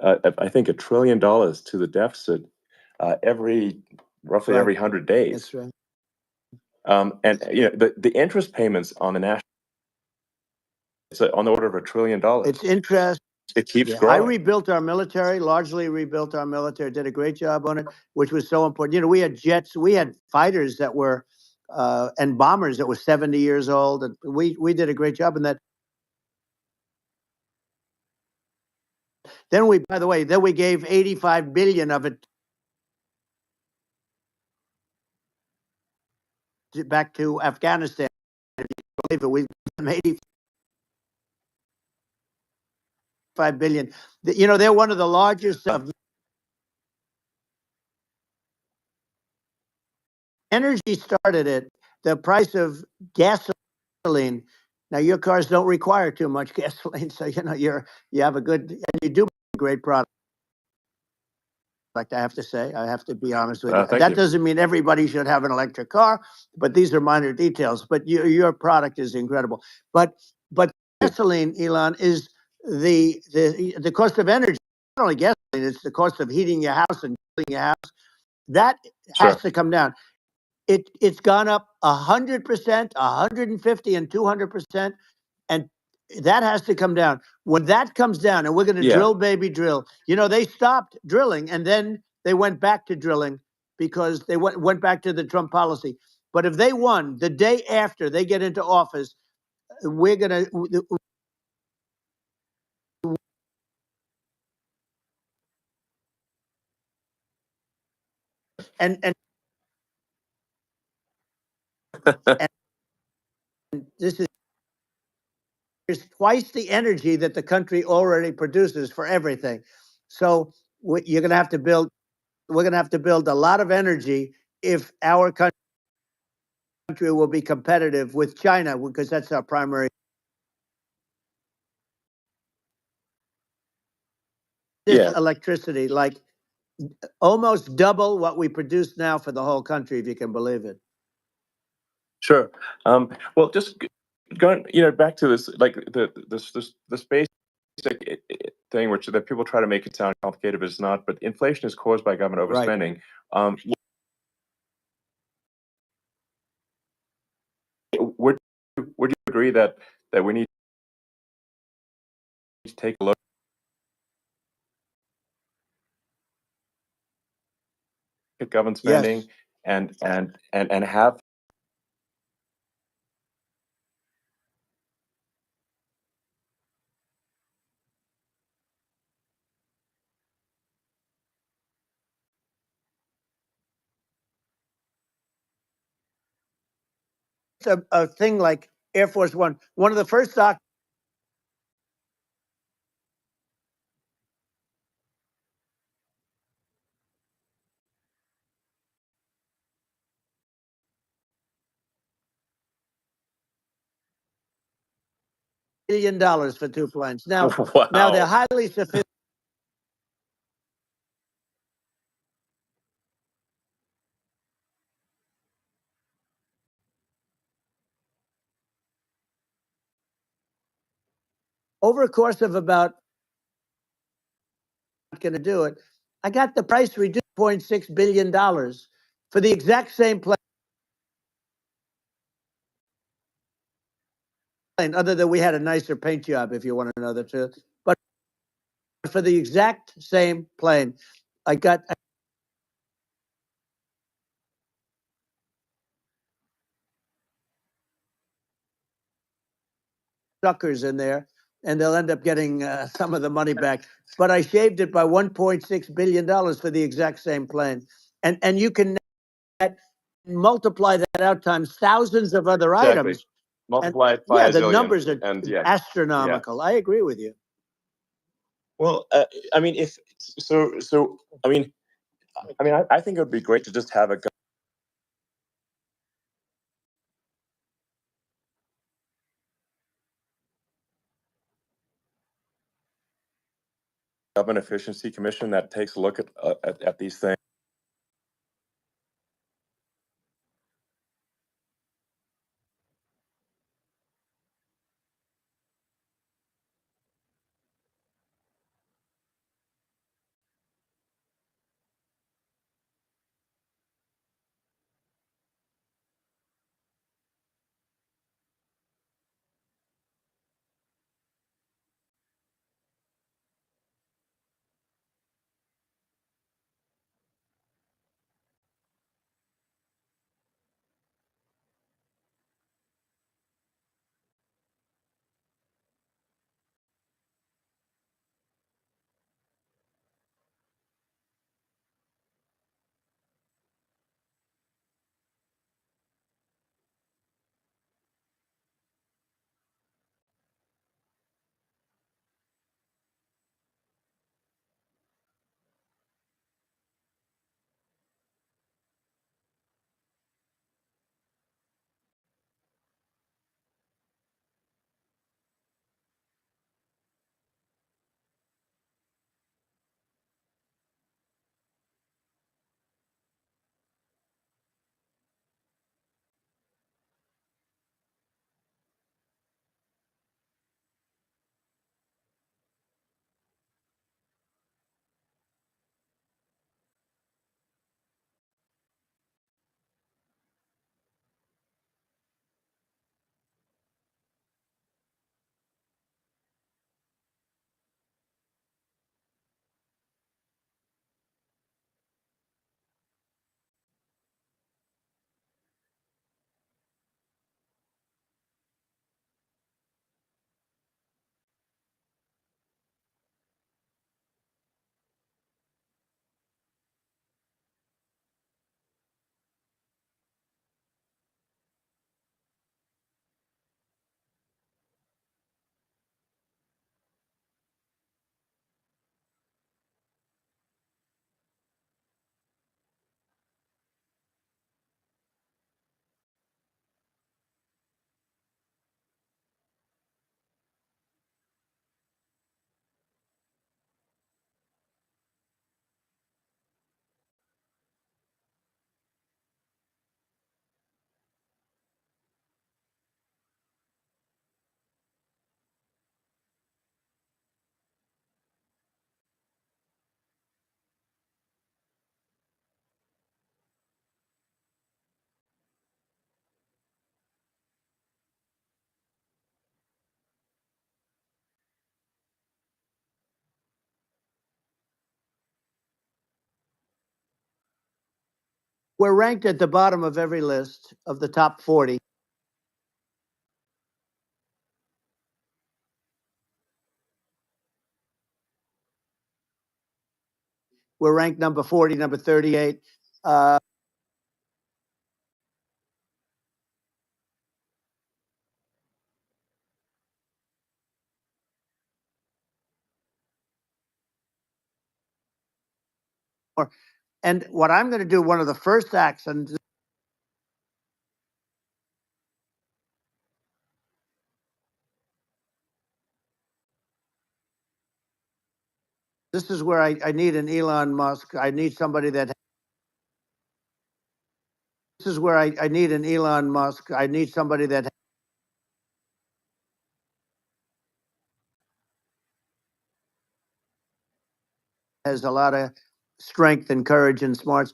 I think $1 trillion to the deficit roughly right. every 100 days. That's right. And the interest payments on the national, it's on the order of $1 trillion. It's interest. It keeps Yeah, I growing. rebuilt our military, largely rebuilt our military, did a great job on it, which was so important. We had jets, we had fighters that were, and bombers that were 70 years old. And we did a great job in that. Then by the way, we gave 85 billion of it back to Afghanistan. If you believe it, we gave them 85 billion. They're one of the largest of energy started it. The price of gasoline. Now your cars don't require too much gasoline, so you have a good, and you do a great product. I have to say, I have to be honest with you. That doesn't mean everybody should have an electric car, but these are minor details. But your product is incredible. But gasoline, Elon, is the cost of energy. Not only gasoline, it's the cost of heating your house and cooling your house. That has to come down. It's gone up 100%, 150, and 200%, and that has to come down. When that comes down, and we're going to drill, baby, drill. They stopped drilling, and then they went back to drilling because they went back to the Trump policy. But if they won the day after they get into office, we're going to. And this is twice the energy that the country already produces for everything. So you're going to have to build. We're going to have to build a lot of energy if our country will be competitive with China, because that's our primary. This electricity, like almost double what we produce now for the whole country, if you can believe it. Sure. Well, just going, back to this, like the space thing, which that people try to make it sound complicated, but it's not. But inflation is caused by government overspending. Right. Would you agree that we need to take a look at government spending and have a thing like Air Force One. One of the first $1 billion for 2 planes. Now, wow. Now they're highly sophisticated. over a course of about, not going to do it. I got the price reduced $0.6 billion for the exact same plane, other than we had a nicer paint job, if you want to know the truth. But for the exact same plane, I got suckers in there, and they'll end up getting some of the money back. But I shaved it by $1.6 billion for the exact same plane. And you can multiply that out times thousands of other Exactly. items. Multiply it by Yeah, a the zillion, numbers are and yeah. astronomical. I agree with you. Well, I mean, if so, I mean, I think it would be great to just have a government efficiency commission that takes a look at these things. We're ranked at the bottom of every list of the top 40. We're ranked number 40, number 38. And what I'm going to do, one of the first actions, this is where I need an Elon Musk. I need somebody that. This is where I need an Elon Musk. I need somebody that has a lot of strength and courage and smarts.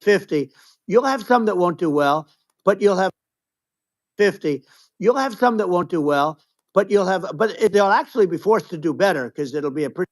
$50. You'll have some that won't do well, but you'll have $50. You'll have some that won't do well, but they'll actually be forced to do better because it'll be a pretty.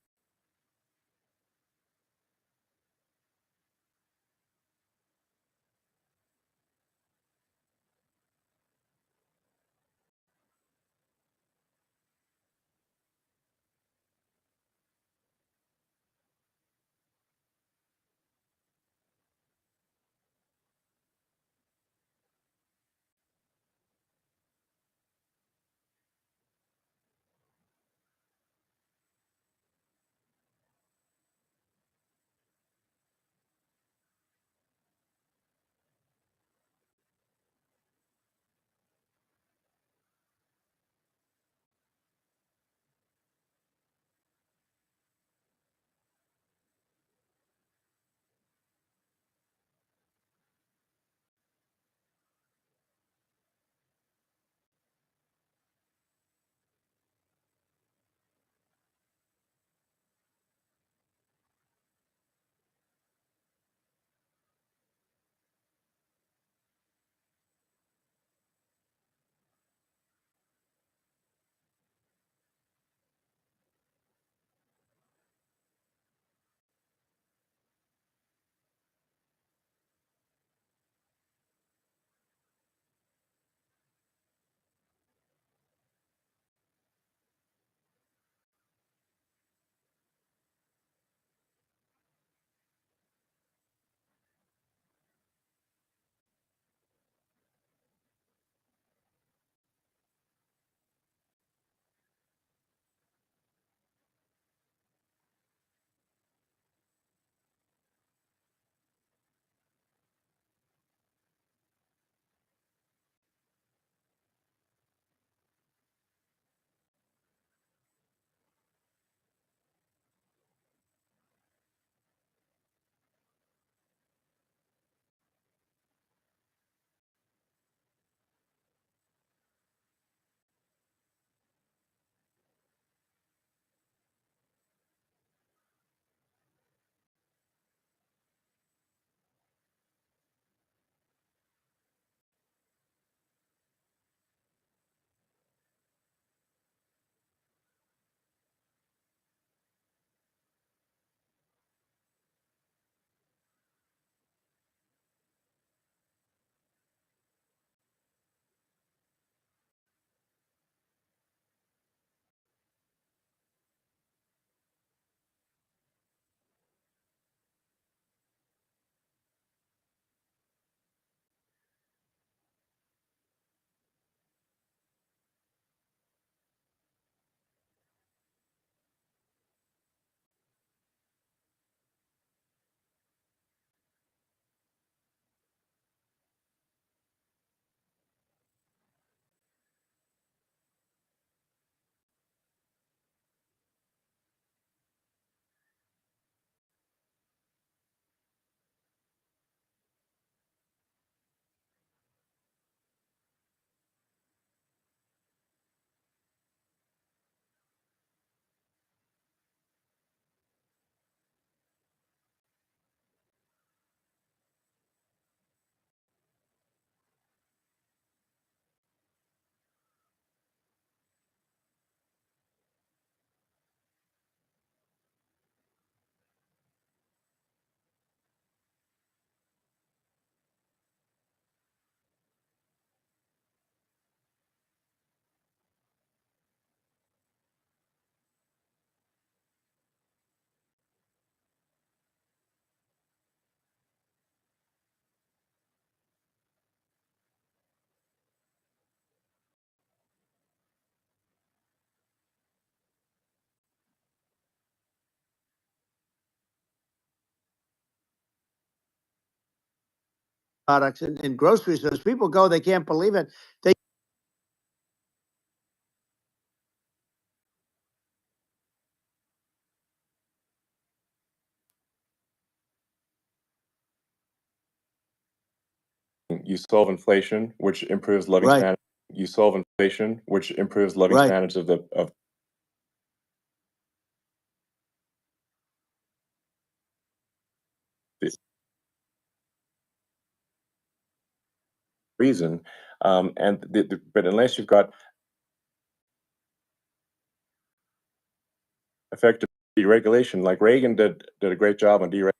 products in grocery stores. People go, they can't believe it. They You solve inflation, which improves living right, standards. You solve inflation, which improves living right. standards of the reason. And but unless you've got effective deregulation, like Reagan did a great job on deregulation.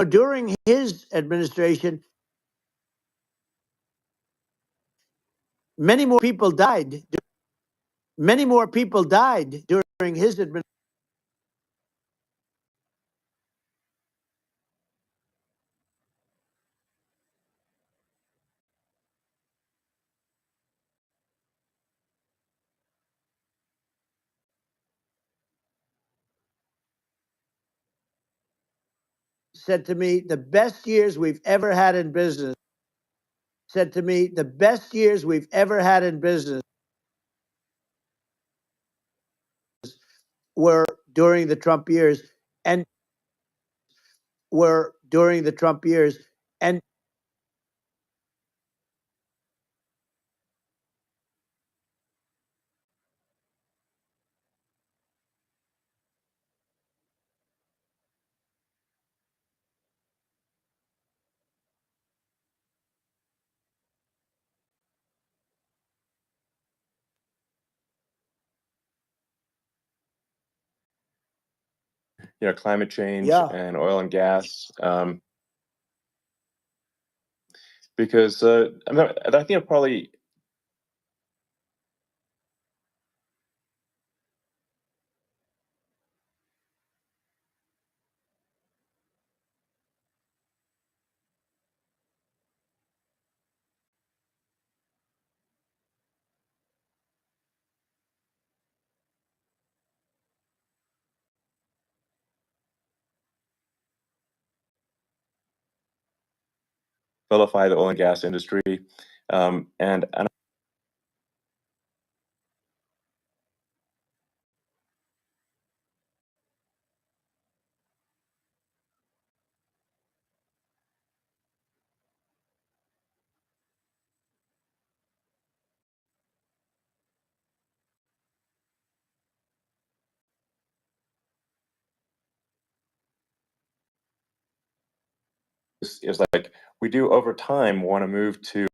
During his administration, many more people died. Many more people died during his administration. Said to me, the best years we've ever had in business. Said to me, the best years we've ever had in business were during the Trump years, and were during the Trump years, and Climate change yeah. and oil and gas. Because I think it probably vilify the oil and gas industry, and is like we do over time want to move to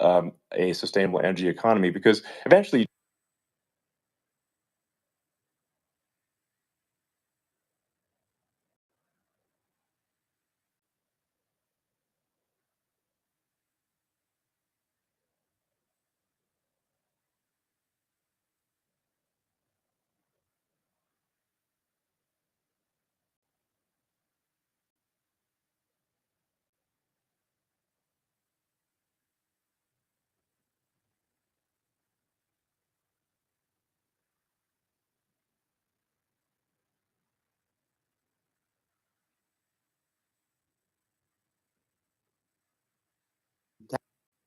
a sustainable energy economy because eventually,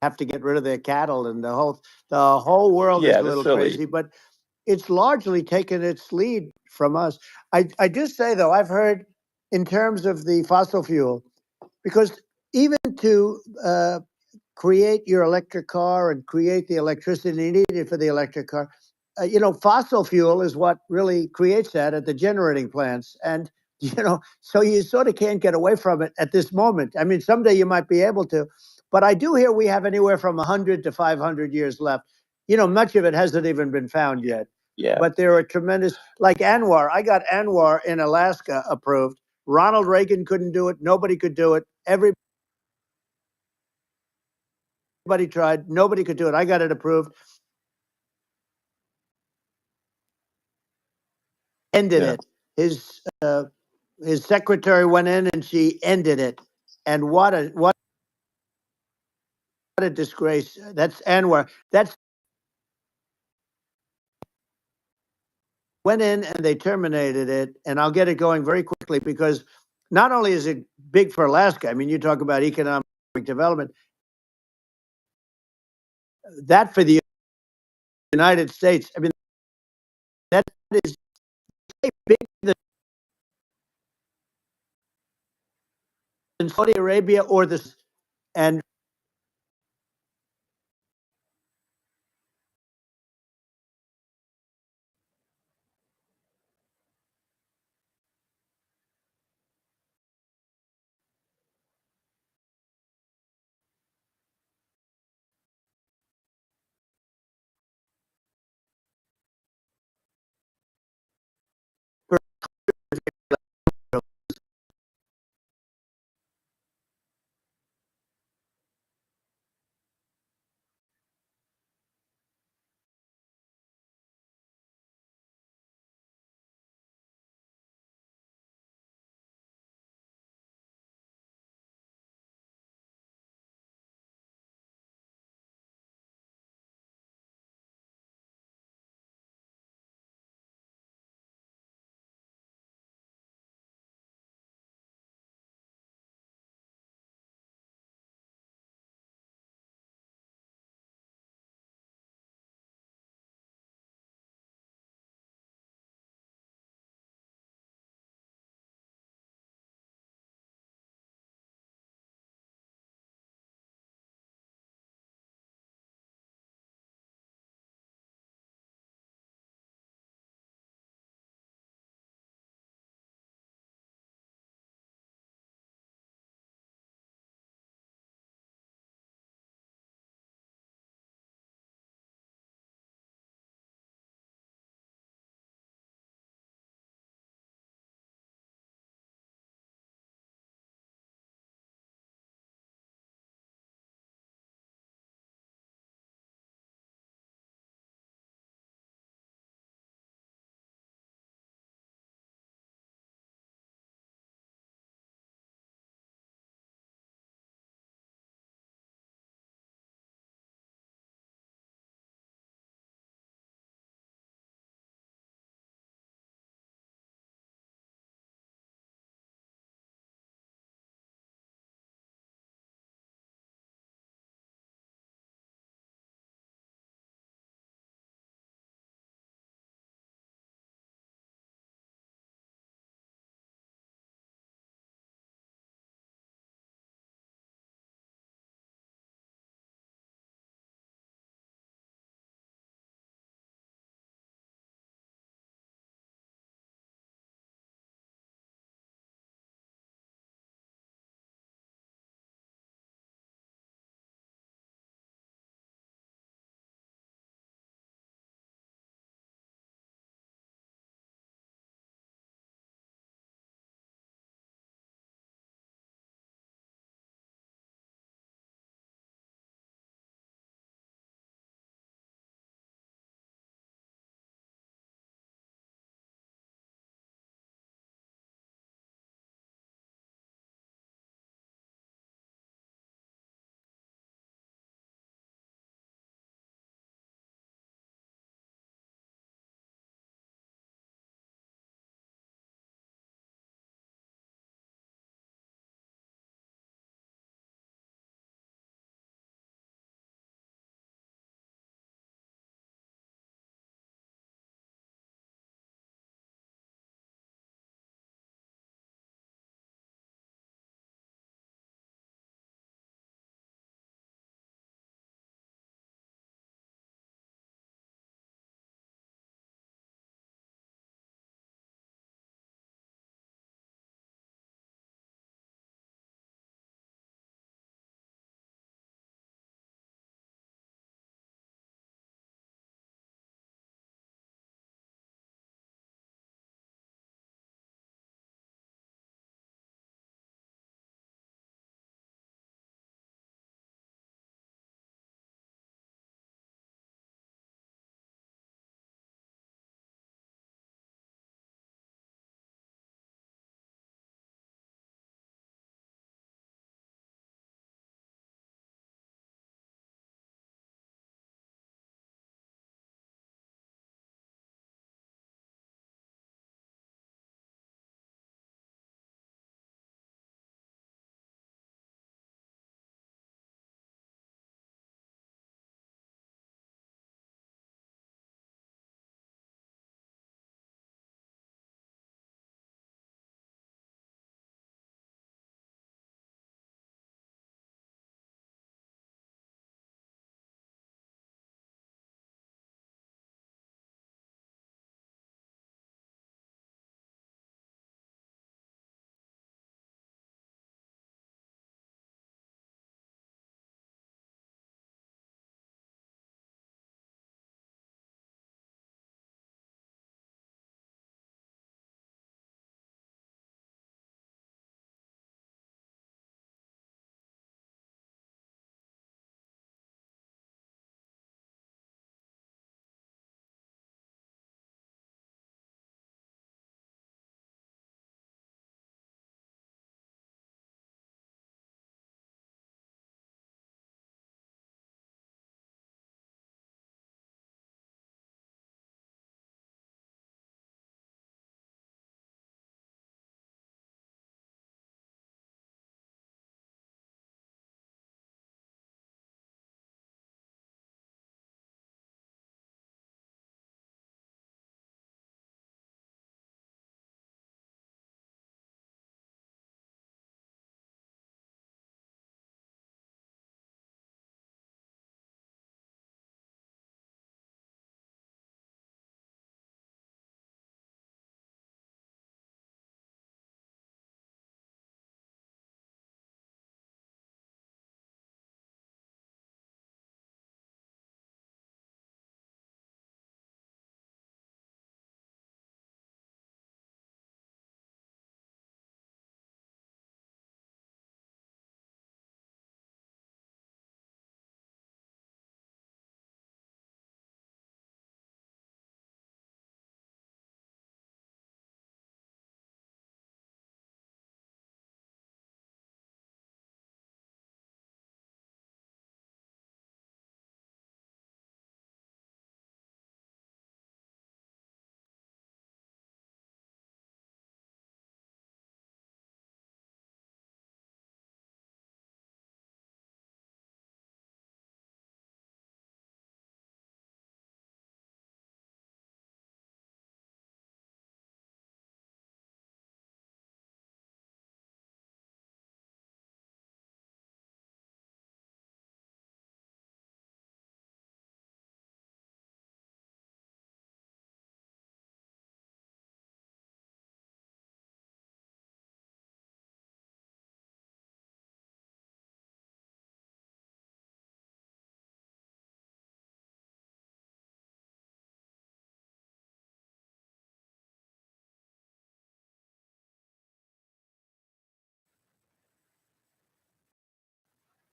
Have to get rid of their cattle, and the whole world is yeah, a that's little silly. crazy. But it's largely taken its lead from us. I do say though, I've heard in terms of the fossil fuel, because even to create your electric car and create the electricity needed for the electric car, fossil fuel is what really creates that at the generating plants. And, so you sort of can't get away from it at this moment. I mean, someday you might be able to, but I do hear we have anywhere from 100 to 500 years left. Much of it hasn't even been found yet. Yeah, But there are tremendous, like Anwar. I got Anwar in Alaska approved. Ronald Reagan couldn't do it. Nobody could do it. Everybody tried. Nobody could do it. I got it approved. Ended yeah, it. His secretary went in and she ended it. And what a disgrace. That's Anwar. That's went in and they terminated it. And I'll get it going very quickly because not only is it big for Alaska, I mean, you talk about economic development, that for the United States, I mean, that is bigger than Saudi Arabia or this. And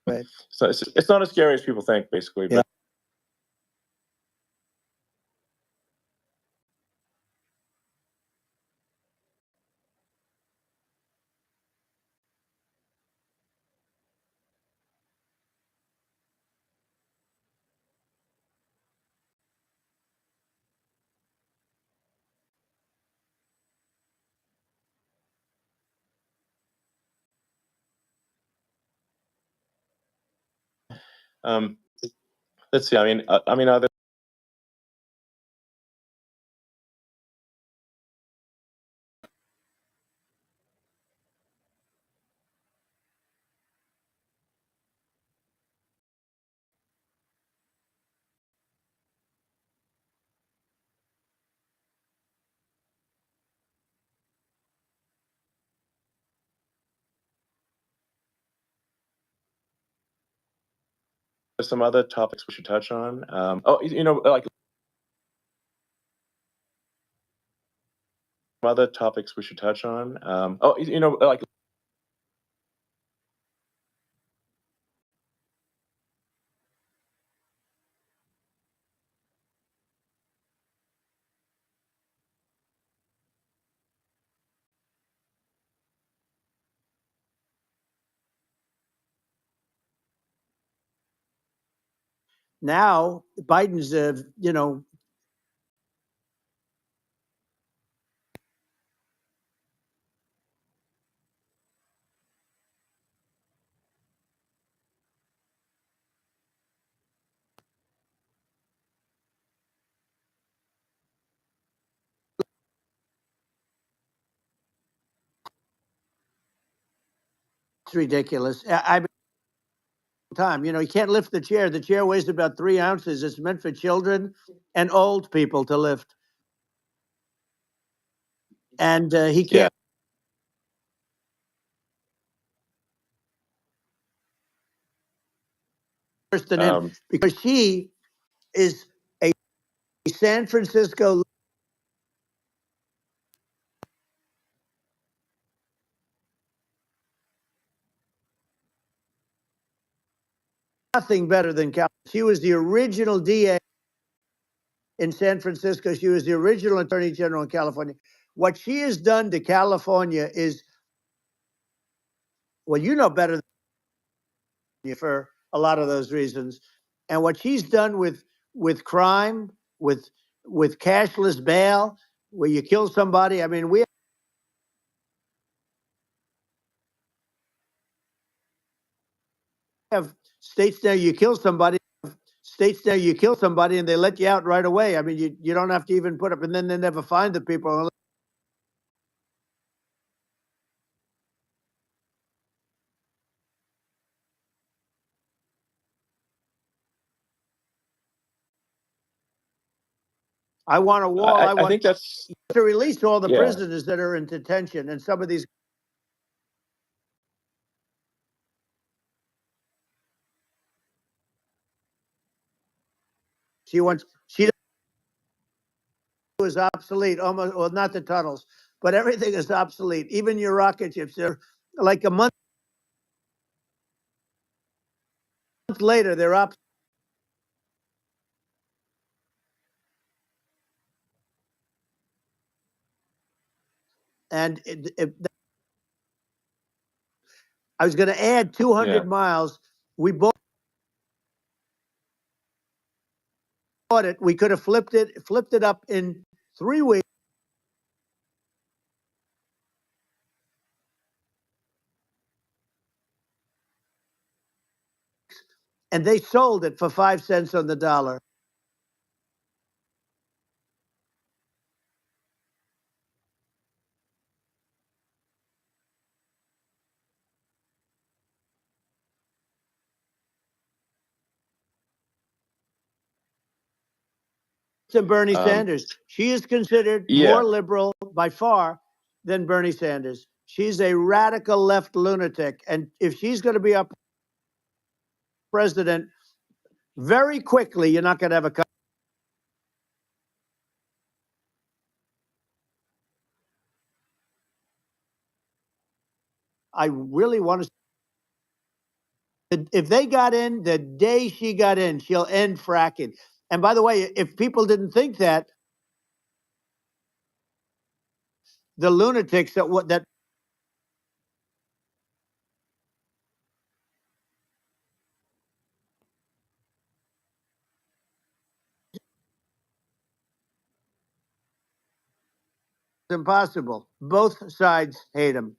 Right. So it's not as scary as people think, basically. Yeah. Um, let's see. Are there some other topics we should touch on? Like some other topics we should touch on. Like Now Biden's, it's ridiculous. Time. You can't lift the chair. The chair weighs about 3 ounces. It's meant for children and old people to lift. And he yeah. can't worse than him because she is a San Francisco. Nothing better than Cal. She was the original DA in San Francisco. She was the original Attorney General in California. What she has done to California is, well, you know better than you for a lot of those reasons. And what she's done with crime, with cashless bail, where you kill somebody. I mean, we have states now you kill somebody. States now you kill somebody and they let you out right away. I mean, you don't have to even put up, and then they never find the people. I want a wall. I think that's To release all the yeah. prisoners that are in detention, and some of these. She was obsolete almost. Well, not the tunnels, but everything is obsolete. Even your rocket ships. They're like a month later. They're up. And I was going to add 200 Yeah. miles. We bought it. We could have flipped it up in 3 weeks. And they sold it for 5 cents on the dollar. To Bernie Sanders. She is considered more Yeah. liberal by far than Bernie Sanders. She's a radical left lunatic. And if she's going to be up president, very quickly, you're not going to have a. I really want to If they got in the day she got in, she'll end fracking. And by the way, if people didn't think that, the lunatics that impossible. Both sides hate him.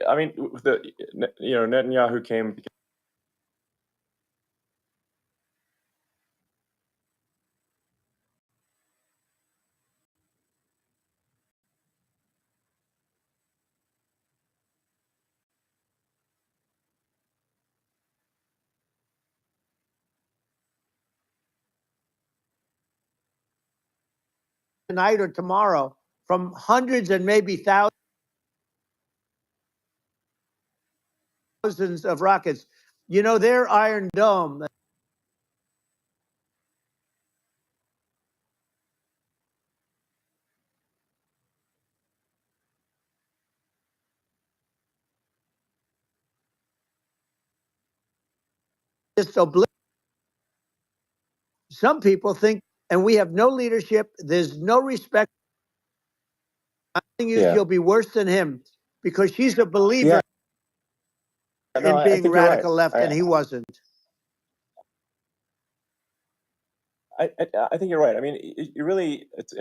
I mean, Netanyahu came Tonight or tomorrow from hundreds and maybe thousands of rockets. You know, their Iron Dome just some people think, and we have no leadership. There's no respect. I'm telling you, Yeah. she'll be worse than him because she's a believer Yeah. No, in I being think you're right. radical left, and he wasn't. I think you're right. I mean, you really, it's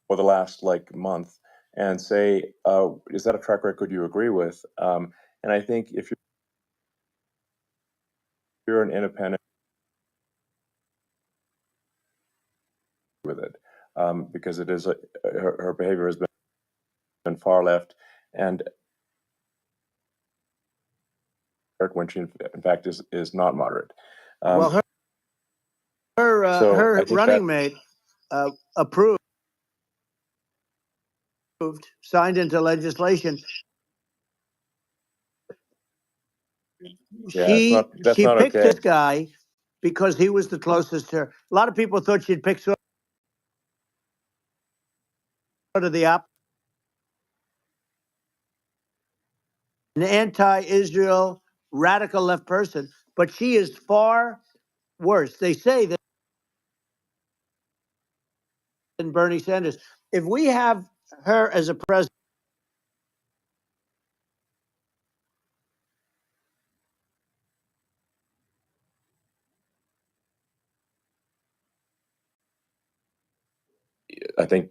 for the last like month and say, is that a track record you agree with? And I think if you're an independent with it, because it is her behavior has been far left, and when she in fact is not moderate. Well, So her I think that running mate approved, signed into legislation. yeah, that's She not picked okay. this guy because he was the closest to her. A lot of people thought she'd pick sort of the opposite, an anti-Israel radical left person, but she is far worse. They say that than Bernie Sanders. If we have her as a president, I think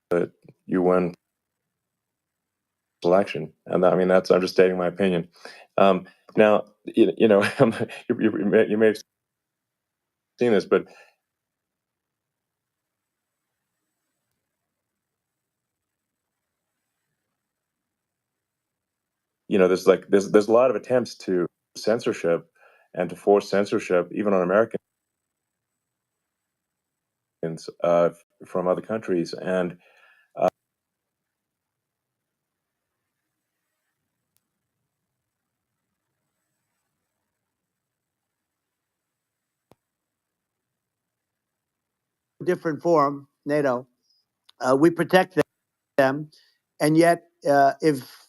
that you win election, and I mean I'm just stating my opinion. Now, you may have seen this, but there's a lot of attempts to censorship and to force censorship even on Americans from other countries, and different form, NATO, we protect them, and yet if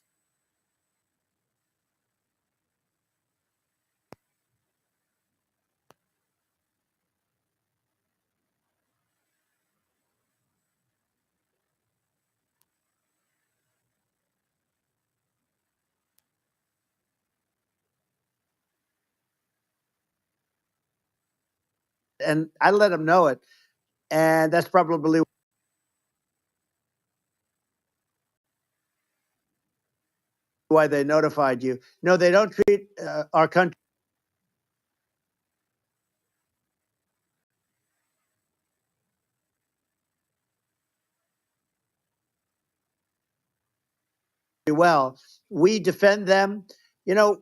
and I let them know it, and that's probably why they notified you. No, they don't treat our country well. We defend them. You know,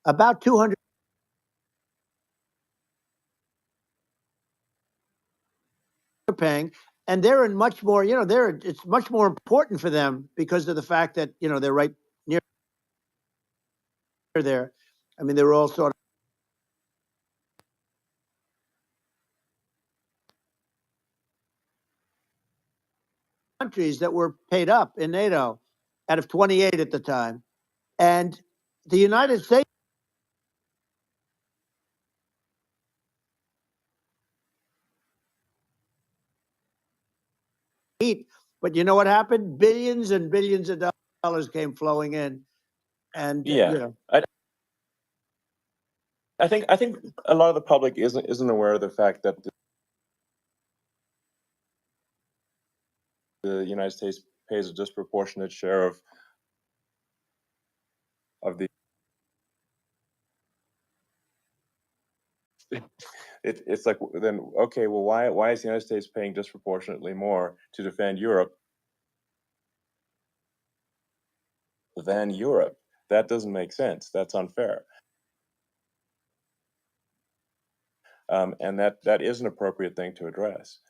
about 200 paying, and they're in much more, they're it's much more important for them because of the fact that, they're right near there. I mean, they're all sort of countries that were paid up in NATO out of 28 at the time. And the United States, but you know what happened? Billions and billions of dollars came flowing in. And, Yeah. I think a lot of the public isn't aware of the fact that the United States pays a disproportionate share of the it's like, then okay, well, why is the United States paying disproportionately more to defend Europe than Europe? That doesn't make sense. That's unfair. And that is an appropriate thing to address.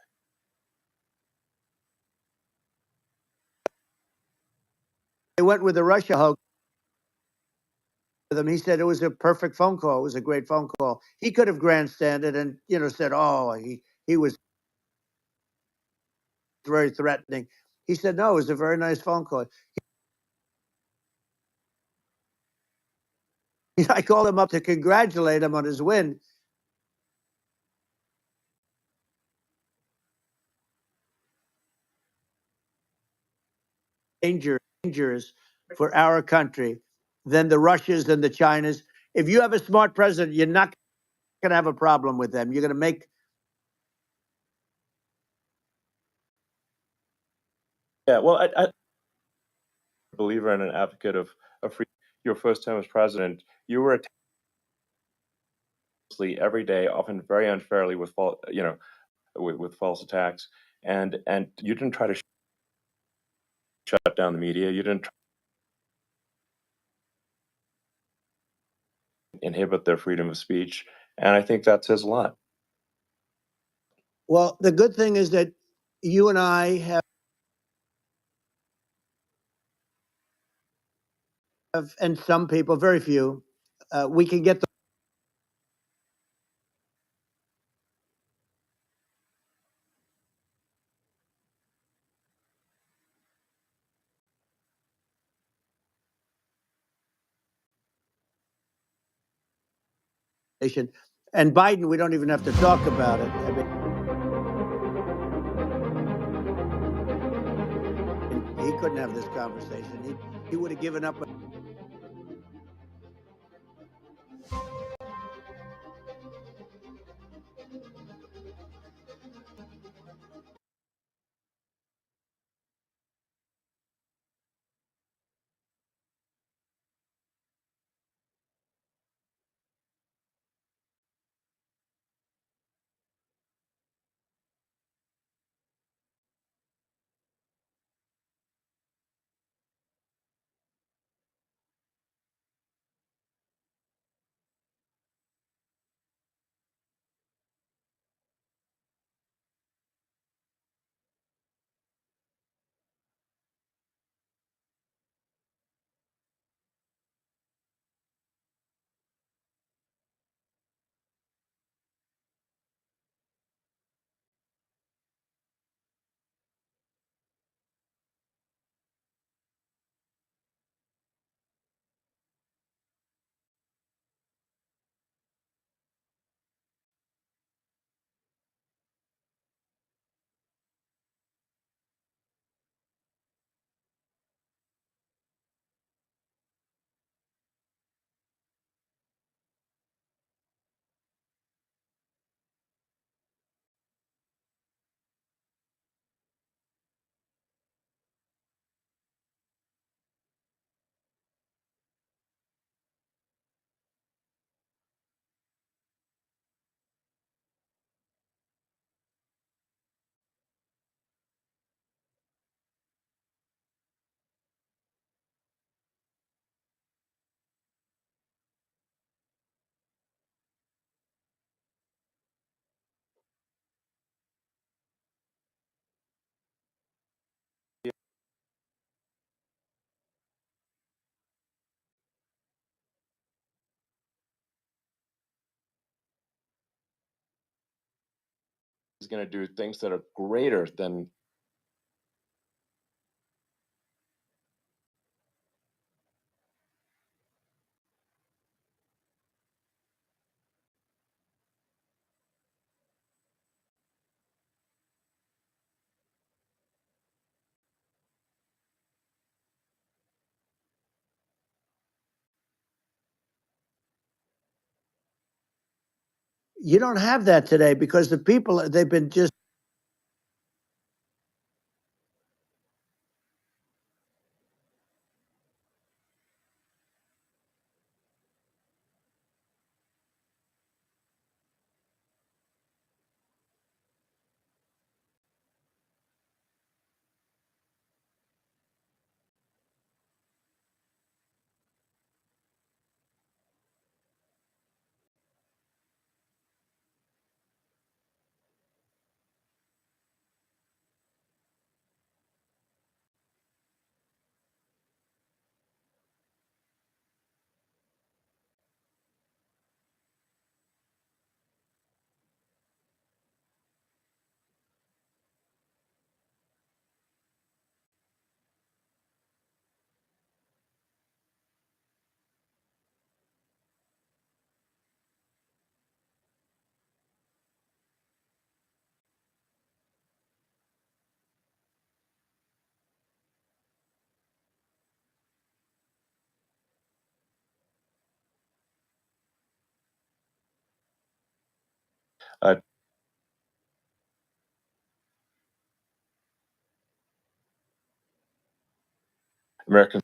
they went with the Russia hoax with him. He said it was a perfect phone call. It was a great phone call. He could have grandstanded and, said, oh, he was very threatening. He said, no, it was a very nice phone call. I called him up to congratulate him on his win. Dangerous for our country than the Russias and the Chinas. If you have a smart president, you're not going to have a problem with them. You're going to make. Yeah, well, I a believer and an advocate of free. Your first term as president, you were attacked every day, often very unfairly with with false attacks, and you didn't try to shut down the media. You didn't try to inhibit their freedom of speech, and I think that says a lot. Well, the good thing is that you and I have, and some people, very few, we can get the nation. And Biden, we don't even have to talk about it. I mean, he couldn't have this conversation. He would have given up. is going to do things that are greater than You don't have that today because the people, they've been just. uh, Americans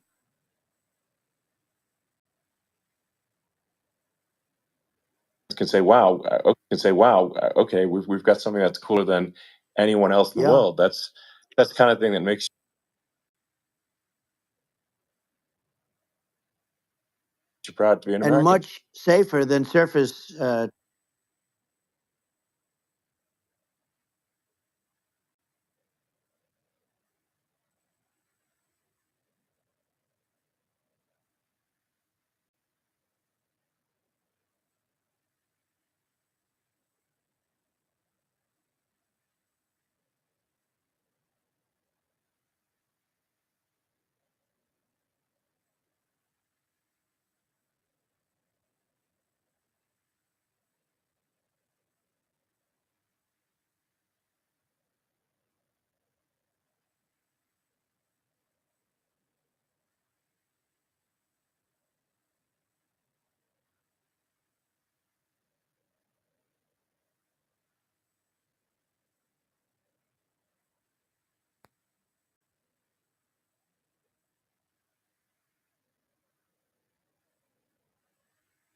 can say, "Wow, okay, we've got something that's cooler than anyone else in the Yeah. world." That's the kind of thing that makes you proud to be an And American. much safer than surface.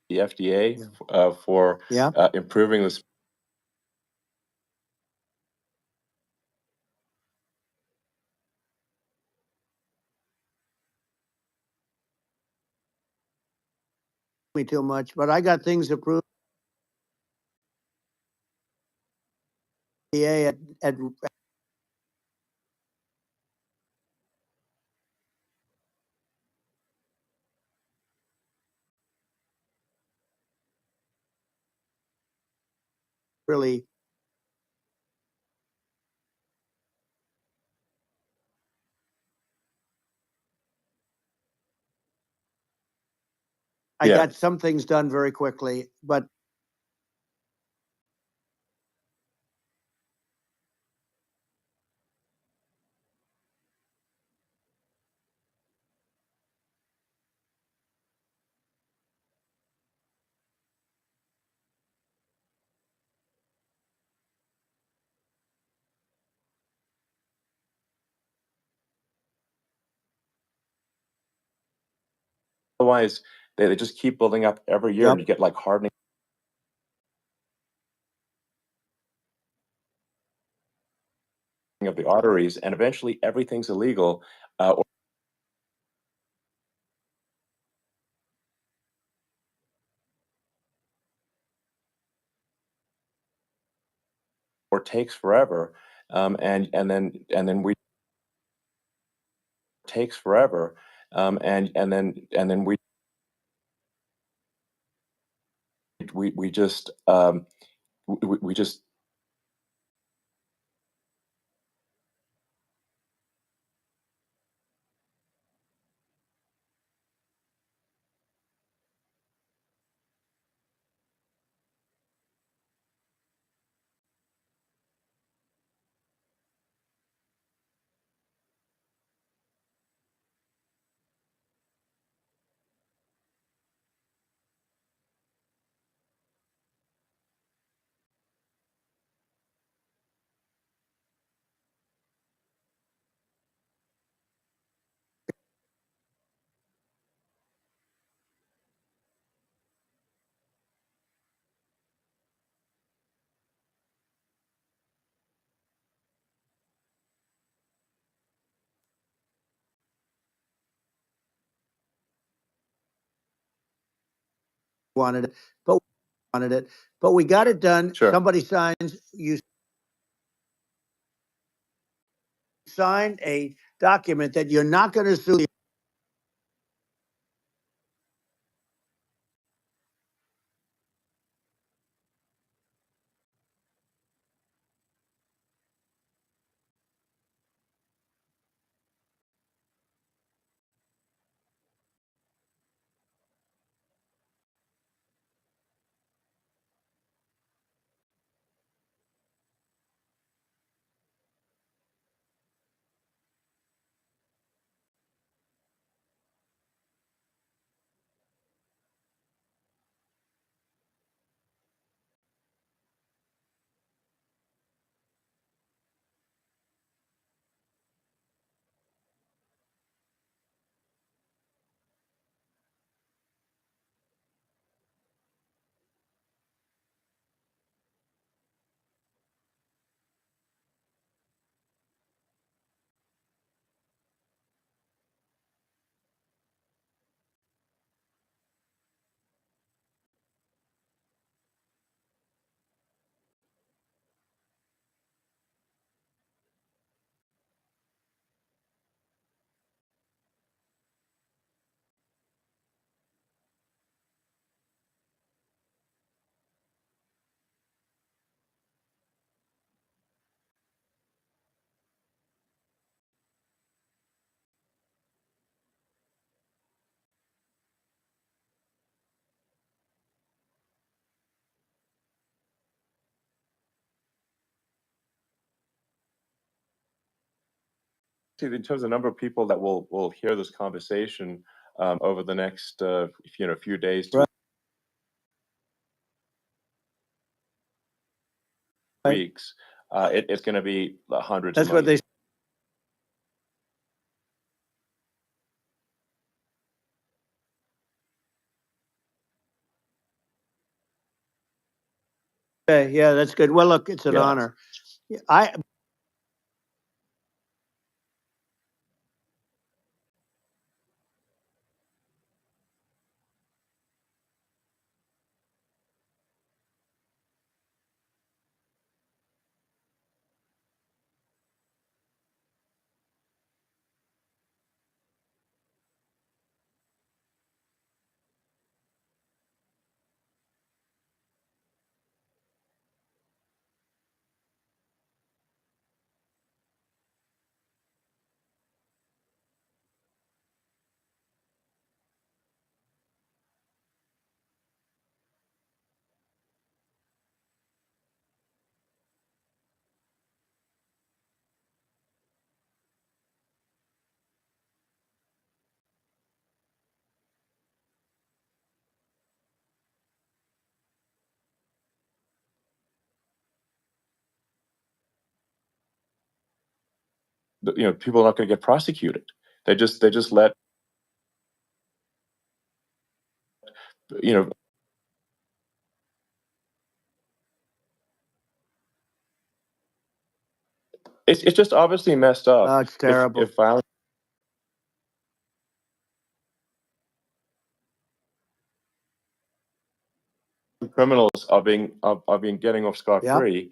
The FDA Yeah. for Yeah. improving this. Me too much, but I got things approved. At really. I Yeah. got some things done very quickly, but Otherwise, they just keep building up every year, and yep. you get like hardening of the arteries, and eventually everything's illegal, or takes forever, and then we takes forever, and then we just we just wanted it, but we wanted it, but we got it done. Sure. Somebody signs, you sign a document that you're not going to sue. In terms of the number of people that will hear this conversation over the next few days to weeks, it's going to be hundreds. That's what they. Okay, yeah, that's good. Well, look, it's an honor. I People are not going to get prosecuted. They just let you know. It's just obviously messed up. Oh, it's terrible. If violent criminals are being getting off scot Yeah. free.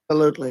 Absolutely.